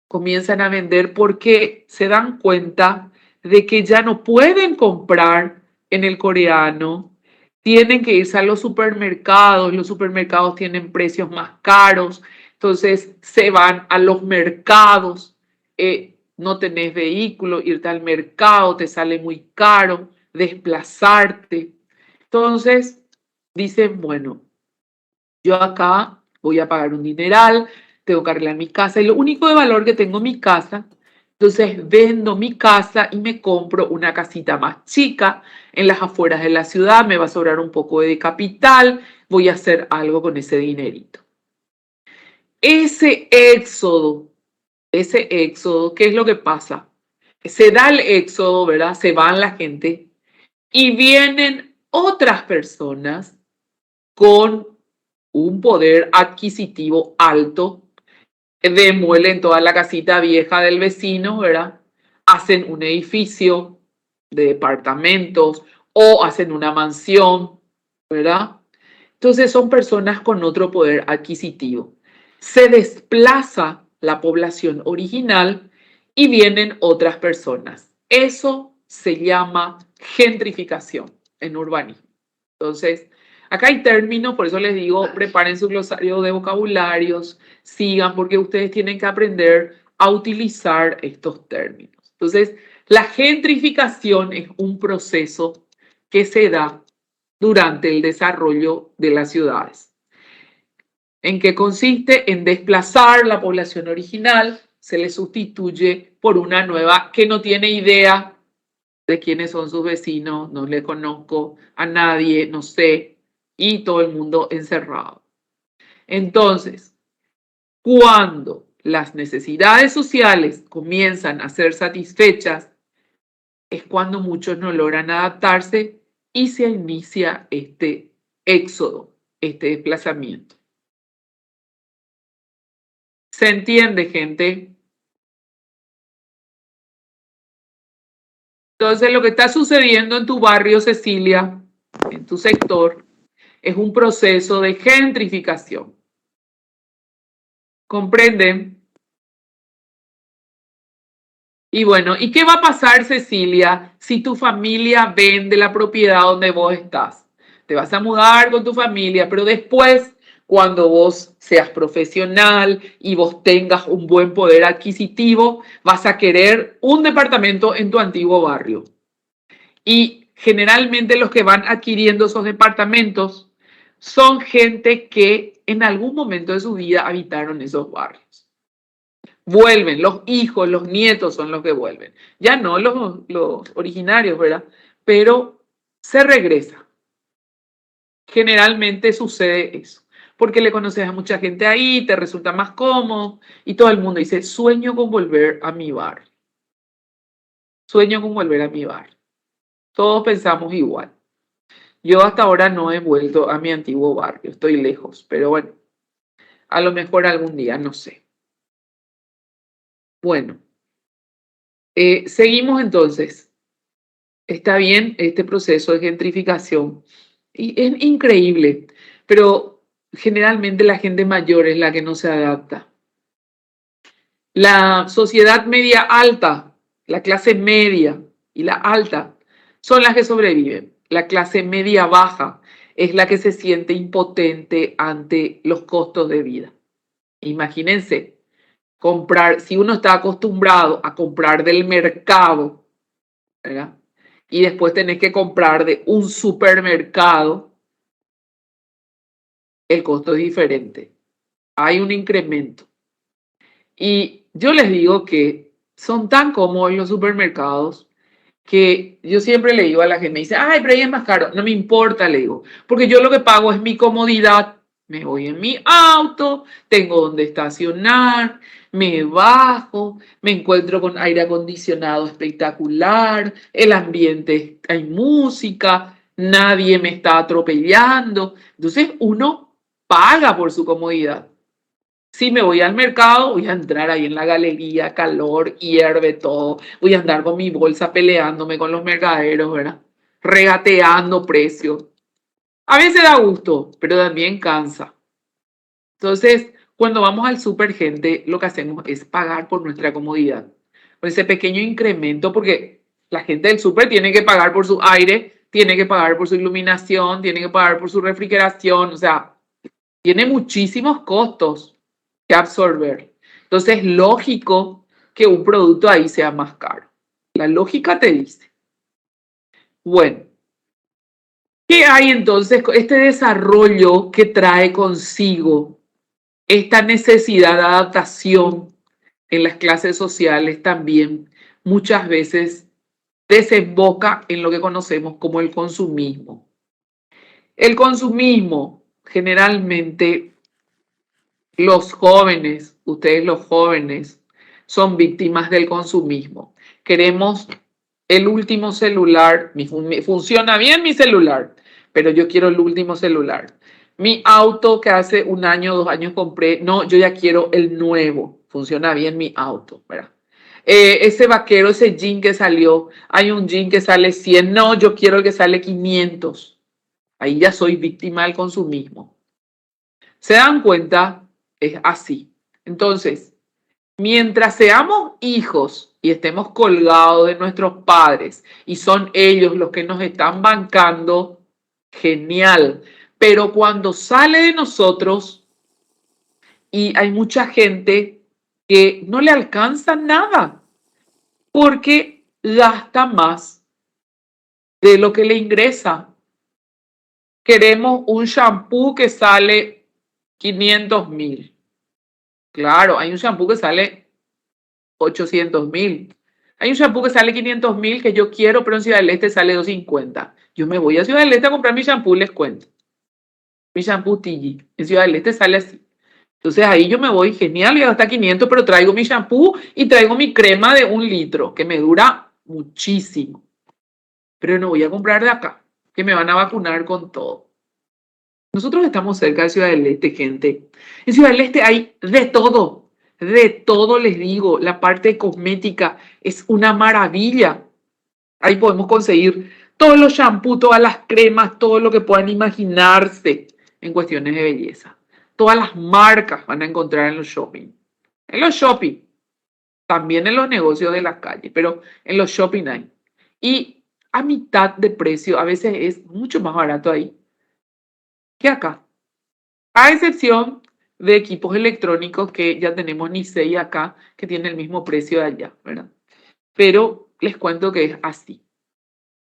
A: Comienzan a vender porque se dan cuenta de que ya no pueden comprar en el coreano, tienen que irse a los supermercados tienen precios más caros, entonces se van a los mercados, no tenés vehículo, irte al mercado te sale muy caro, desplazarte. Entonces dicen, bueno, yo acá voy a pagar un dineral, tengo que arreglar mi casa y lo único de valor que tengo es mi casa. Entonces vendo mi casa y me compro una casita más chica en las afueras de la ciudad, me va a sobrar un poco de capital, voy a hacer algo con ese dinerito. Ese éxodo, ¿qué es lo que pasa? Se da el éxodo, ¿verdad? Se van la gente y vienen otras personas con un poder adquisitivo alto, demuelen toda la casita vieja del vecino, ¿verdad? Hacen un edificio de departamentos o hacen una mansión, ¿verdad? Entonces son personas con otro poder adquisitivo. Se desplaza la población original y vienen otras personas. Eso se llama gentrificación en urbanismo. Entonces, acá hay términos, por eso les digo, preparen su glosario de vocabularios, sigan, porque ustedes tienen que aprender a utilizar estos términos. Entonces, la gentrificación es un proceso que se da durante el desarrollo de las ciudades. ¿En qué consiste? En desplazar la población original, se le sustituye por una nueva que no tiene idea de quiénes son sus vecinos, no le conozco a nadie, no sé, y todo el mundo encerrado. Entonces, cuando las necesidades sociales comienzan a ser satisfechas, es cuando muchos no logran adaptarse y se inicia este éxodo, este desplazamiento. ¿Se entiende, gente? Entonces, lo que está sucediendo en tu barrio, Cecilia, en tu sector, es un proceso de gentrificación. ¿Comprenden? Y bueno, ¿y qué va a pasar, Cecilia, si tu familia vende la propiedad donde vos estás? Te vas a mudar con tu familia, pero después, cuando vos seas profesional y vos tengas un buen poder adquisitivo, vas a querer un departamento en tu antiguo barrio. Y generalmente los que van adquiriendo esos departamentos son gente que en algún momento de su vida habitaron esos barrios. Vuelven, los hijos, los nietos son los que vuelven. Ya no los originarios, ¿verdad? Pero se regresa. Generalmente sucede eso. Porque le conoces a mucha gente ahí, te resulta más cómodo y todo el mundo dice, sueño con volver a mi barrio. Sueño con volver a mi barrio. Todos pensamos igual. Yo hasta ahora no he vuelto a mi antiguo barrio, estoy lejos, pero bueno, a lo mejor algún día, no sé. Bueno, seguimos entonces. Está bien este proceso de gentrificación y es increíble, pero generalmente la gente mayor es la que no se adapta. La sociedad media alta, la clase media y la alta son las que sobreviven. La clase media baja es la que se siente impotente ante los costos de vida. Imagínense, comprar, si uno está acostumbrado a comprar del mercado, ¿verdad? Y después tenés que comprar de un supermercado, el costo es diferente. Hay un incremento. Y yo les digo que son tan cómodos los supermercados que yo siempre le digo a la gente, me dice, ay, pero ahí es más caro. No me importa, le digo, porque yo lo que pago es mi comodidad. Me voy en mi auto, tengo donde estacionar, me bajo, me encuentro con aire acondicionado espectacular, el ambiente, hay música, nadie me está atropellando. Entonces uno paga por su comodidad. Si me voy al mercado, voy a entrar ahí en la galería, calor, hierve todo. Voy a andar con mi bolsa peleándome con los mercaderos, ¿verdad? Regateando precios. A veces da gusto, pero también cansa. Entonces, cuando vamos al súper, gente, lo que hacemos es pagar por nuestra comodidad. Con ese pequeño incremento, porque la gente del súper tiene que pagar por su aire, tiene que pagar por su iluminación, tiene que pagar por su refrigeración, o sea, tiene muchísimos costos que absorber. Entonces es lógico que un producto ahí sea más caro. La lógica te dice. Bueno, ¿qué hay entonces con este desarrollo que trae consigo esta necesidad de adaptación en las clases sociales? También muchas veces desemboca en lo que conocemos como el consumismo. El consumismo generalmente los jóvenes, ustedes los jóvenes, son víctimas del consumismo. Queremos el último celular, funciona bien mi celular, pero yo quiero el último celular. Mi auto que hace 1 año, 2 años compré, no, yo ya quiero el nuevo, funciona bien mi auto, ¿verdad? Ese vaquero, ese jean que salió, hay un jean que sale 100, no, yo quiero el que sale 500. Ahí ya soy víctima del consumismo. ¿Se dan cuenta? Es así. Entonces, mientras seamos hijos y estemos colgados de nuestros padres y son ellos los que nos están bancando, genial. Pero cuando sale de nosotros y hay mucha gente que no le alcanza nada porque gasta más de lo que le ingresa. Queremos un shampoo que sale 500.000. Claro, hay un shampoo que sale 800.000. Hay un shampoo que sale 500.000 que yo quiero, pero en Ciudad del Este sale 250. Yo me voy a Ciudad del Este a comprar mi shampoo, les cuento. Mi shampoo Tigi. En Ciudad del Este sale así. Entonces ahí yo me voy, genial, voy a gastar 500, pero traigo mi shampoo y traigo mi crema de 1 litro, que me dura muchísimo. Pero no voy a comprar de acá, que me van a vacunar con todo. Nosotros estamos cerca de Ciudad del Este, gente. En Ciudad del Este hay de todo les digo. La parte cosmética es una maravilla. Ahí podemos conseguir todos los shampoos, todas las cremas, todo lo que puedan imaginarse en cuestiones de belleza. Todas las marcas van a encontrar en los shopping. En los shopping, también en los negocios de la calle, pero en los shopping hay. Y a mitad de precio, a veces es mucho más barato ahí que acá. A excepción de equipos electrónicos que ya tenemos Nicey acá, que tiene el mismo precio de allá, ¿verdad? Pero les cuento que es así.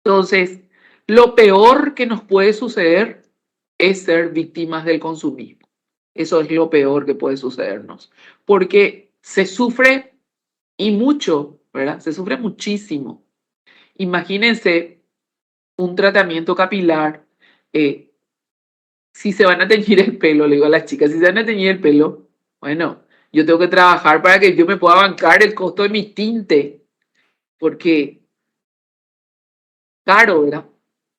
A: Entonces, lo peor que nos puede suceder es ser víctimas del consumismo. Eso es lo peor que puede sucedernos, porque se sufre y mucho, ¿verdad? Se sufre muchísimo. Imagínense un tratamiento capilar. Si se van a teñir el pelo, le digo a las chicas, si se van a teñir el pelo, bueno, yo tengo que trabajar para que yo me pueda bancar el costo de mi tinte, porque caro, ¿verdad?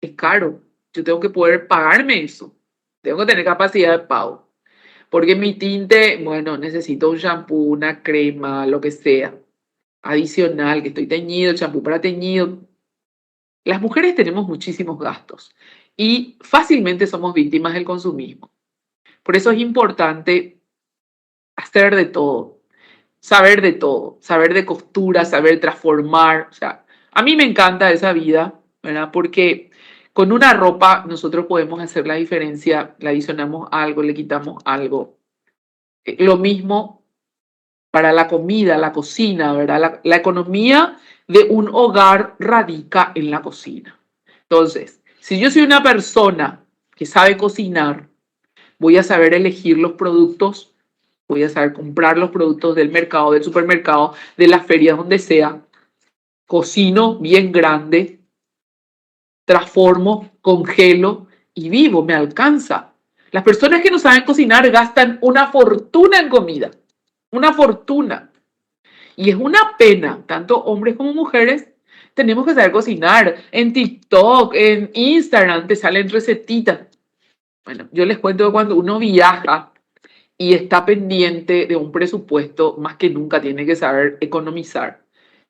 A: Es caro. Yo tengo que poder pagarme eso. Tengo que tener capacidad de pago. Porque mi tinte, bueno, necesito un shampoo, una crema, lo que sea. Adicional, que estoy teñido, el shampoo para teñido. Las mujeres tenemos muchísimos gastos y fácilmente somos víctimas del consumismo. Por eso es importante hacer de todo, saber de costura, saber transformar. O sea, a mí me encanta esa vida, ¿verdad? Porque con una ropa nosotros podemos hacer la diferencia, le adicionamos algo, le quitamos algo. Lo mismo para la comida, la cocina, ¿verdad? La economía de un hogar radica en la cocina. Entonces, si yo soy una persona que sabe cocinar, voy a saber elegir los productos, voy a saber comprar los productos del mercado, del supermercado, de las ferias, donde sea. Cocino bien grande, transformo, congelo y vivo, me alcanza. Las personas que no saben cocinar gastan una fortuna en comida, una fortuna. Y es una pena, tanto hombres como mujeres, tenemos que saber cocinar. En TikTok, en Instagram te salen recetitas. Bueno, yo les cuento que cuando uno viaja y está pendiente de un presupuesto, más que nunca tiene que saber economizar.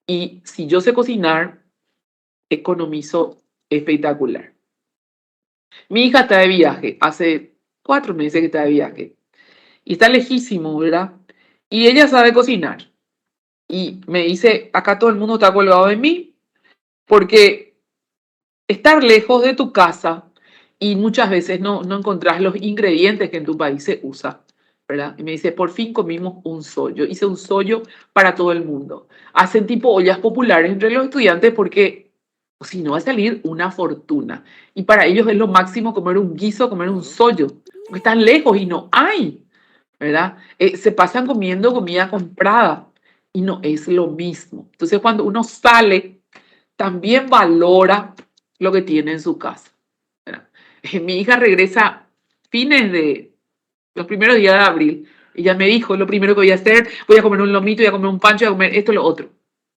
A: Y si yo sé cocinar, economizo espectacular. Mi hija está de viaje, hace 4 meses que está de viaje. Y está lejísimo, ¿verdad? Y ella sabe cocinar. Y me dice, acá todo el mundo está colgado de mí, porque estar lejos de tu casa y muchas veces no encontrás los ingredientes que en tu país se usa, ¿verdad? Y me dice, por fin comimos un sollo. Hice un sollo para todo el mundo. Hacen tipo ollas populares entre los estudiantes porque si no va a salir una fortuna. Y para ellos es lo máximo comer un guiso, comer un sollo, porque están lejos y no hay, ¿verdad? Se pasan comiendo comida comprada y no es lo mismo. Entonces cuando uno sale, también valora lo que tiene en su casa, ¿verdad? Mi hija regresa fines de los primeros días de abril. Ella me dijo, lo primero que voy a hacer, voy a comer un lomito, voy a comer un pancho, voy a comer esto y lo otro.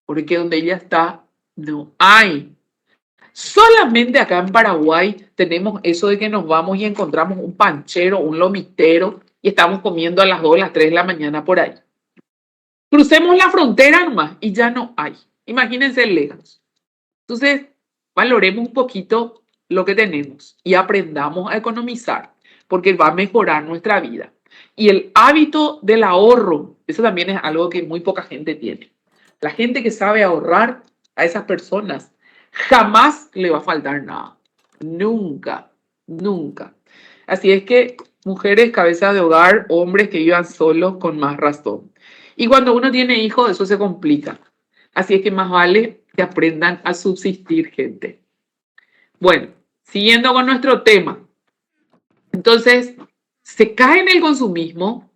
A: Porque donde ella está, no hay. Solamente acá en Paraguay tenemos eso de que nos vamos y encontramos un panchero, un lomitero y estamos comiendo a las 2, a las 3 de la mañana por ahí. Crucemos la frontera nomás y ya no hay. Imagínense lejos. Entonces, valoremos un poquito lo que tenemos y aprendamos a economizar, porque va a mejorar nuestra vida. Y el hábito del ahorro, eso también es algo que muy poca gente tiene. La gente que sabe ahorrar, a esas personas jamás le va a faltar nada. Nunca. Nunca. Así es que mujeres, cabezas de hogar, hombres que vivan solos con más razón. Y cuando uno tiene hijos, eso se complica. Así es que más vale que aprendan a subsistir, gente. Bueno, siguiendo con nuestro tema. Entonces, se cae en el consumismo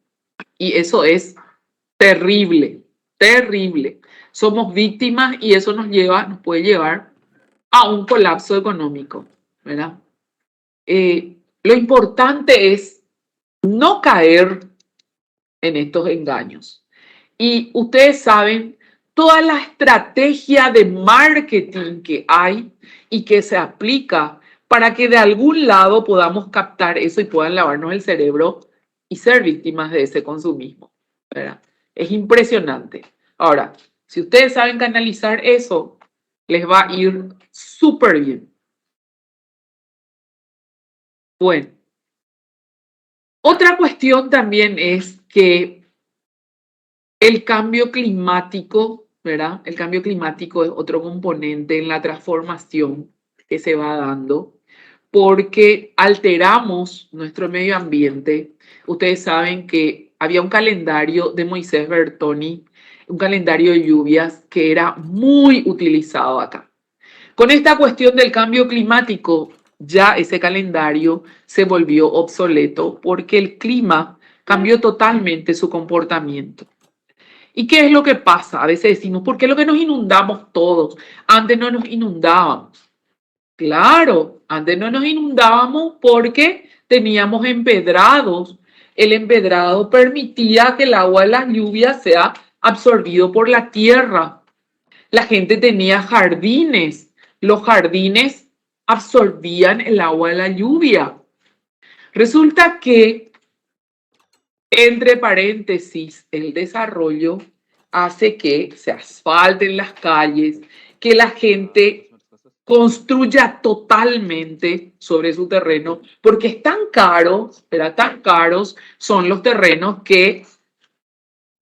A: y eso es terrible, terrible. Somos víctimas y eso nos puede llevar a un colapso económico, ¿verdad? Lo importante es no caer en estos engaños. Y ustedes saben toda la estrategia de marketing que hay y que se aplica para que de algún lado podamos captar eso y puedan lavarnos el cerebro y ser víctimas de ese consumismo, ¿verdad? Es impresionante. Ahora, si ustedes saben canalizar eso, les va a ir súper bien. Bueno, otra cuestión también es que el cambio climático, ¿verdad? El cambio climático es otro componente en la transformación que se va dando porque alteramos nuestro medio ambiente. Ustedes saben que había un calendario de Moisés Bertoni, un calendario de lluvias que era muy utilizado acá. Con esta cuestión del cambio climático, ya ese calendario se volvió obsoleto porque el clima cambió totalmente su comportamiento. ¿Y qué es lo que pasa? A veces decimos, ¿por qué es lo que nos inundamos todos? Antes no nos inundábamos. Claro, antes no nos inundábamos porque teníamos empedrados. El empedrado permitía que el agua de las lluvias sea absorbido por la tierra. La gente tenía jardines. Los jardines absorbían el agua de la lluvia. Resulta que, entre paréntesis, el desarrollo hace que se asfalten las calles, que la gente construya totalmente sobre su terreno, porque es tan caro, ¿verdad? Tan caros son los terrenos que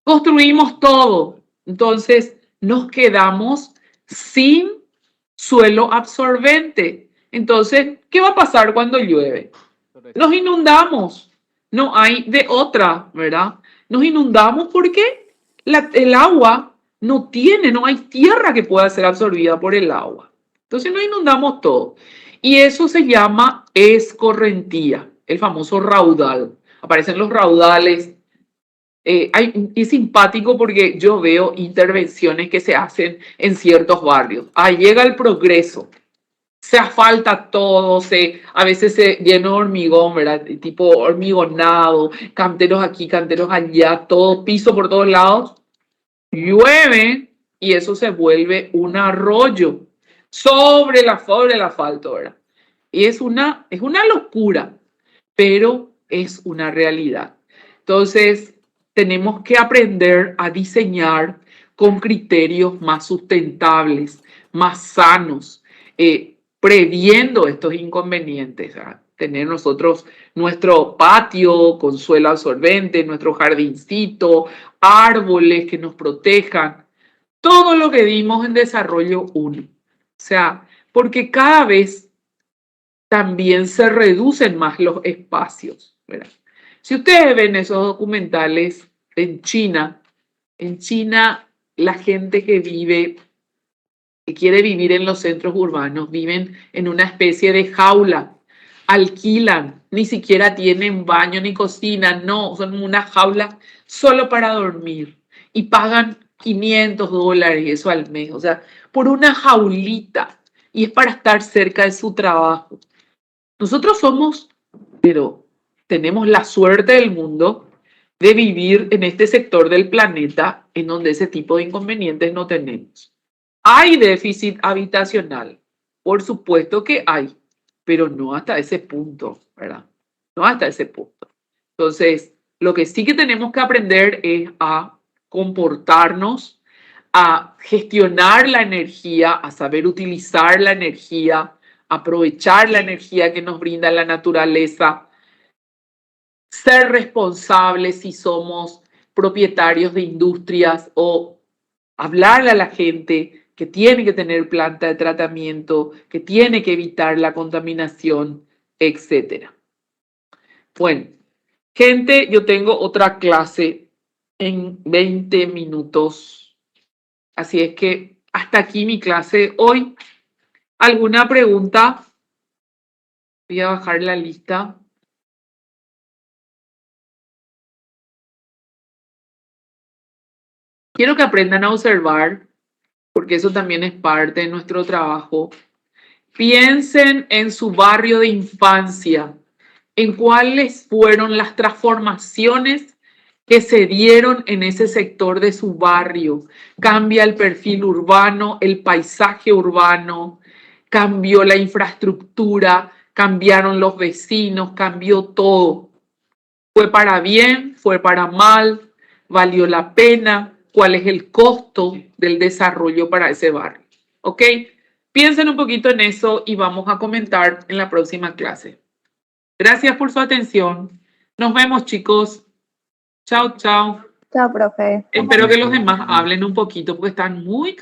A: construimos todo. Entonces nos quedamos sin suelo absorbente. Entonces, ¿qué va a pasar cuando llueve? Nos inundamos. No hay de otra, ¿verdad? Nos inundamos porque el agua no hay tierra que pueda ser absorbida por el agua. Entonces nos inundamos todo. Y eso se llama escorrentía, el famoso raudal. Aparecen los raudales. Es simpático porque yo veo intervenciones que se hacen en ciertos barrios. Ahí llega el progreso. Se asfalta todo, a veces se llena de hormigón, ¿verdad? Tipo hormigonado, canteros aquí, canteros allá, todo piso por todos lados. Llueve y eso se vuelve un arroyo sobre el asfalto, ¿verdad? Y es una locura, pero es una realidad. Entonces, tenemos que aprender a diseñar con criterios más sustentables, más sanos, previendo estos inconvenientes. ¿Verdad? Tener nosotros nuestro patio con suelo absorbente, nuestro jardincito, árboles que nos protejan, todo lo que dimos en desarrollo 1. O sea, porque cada vez también se reducen más los espacios, ¿verdad? Si ustedes ven esos documentales en China la gente que quiere vivir en los centros urbanos, viven en una especie de jaula, alquilan, ni siquiera tienen baño ni cocina, no, son una jaula solo para dormir y pagan $500 eso al mes, o sea, por una jaulita y es para estar cerca de su trabajo. Nosotros pero tenemos la suerte del mundo de vivir en este sector del planeta en donde ese tipo de inconvenientes no tenemos. Hay déficit habitacional, por supuesto que hay, pero no hasta ese punto, ¿verdad? No hasta ese punto. Entonces, lo que sí que tenemos que aprender es a comportarnos, a gestionar la energía, a saber utilizar la energía, aprovechar la energía que nos brinda la naturaleza, ser responsables si somos propietarios de industrias o hablarle a la gente que tiene que tener planta de tratamiento, que tiene que evitar la contaminación etcétera. Bueno, gente, yo tengo otra clase en 20 minutos. Así es que hasta aquí mi clase de hoy. ¿Alguna pregunta? Voy a bajar la lista. Quiero que aprendan a observar, porque eso también es parte de nuestro trabajo. Piensen en su barrio de infancia, en cuáles fueron las transformaciones que se dieron en ese sector de su barrio. Cambia el perfil urbano, el paisaje urbano, cambió la infraestructura, cambiaron los vecinos, cambió todo. ¿Fue para bien? ¿Fue para mal? ¿Valió la pena? ¿Cuál es el costo del desarrollo para ese barrio? ¿Ok? Piensen un poquito en eso y vamos a comentar en la próxima clase. Gracias por su atención. Nos vemos, chicos. Chao, chao.
C: Chao, profe.
A: Espero que los demás hablen un poquito porque están muy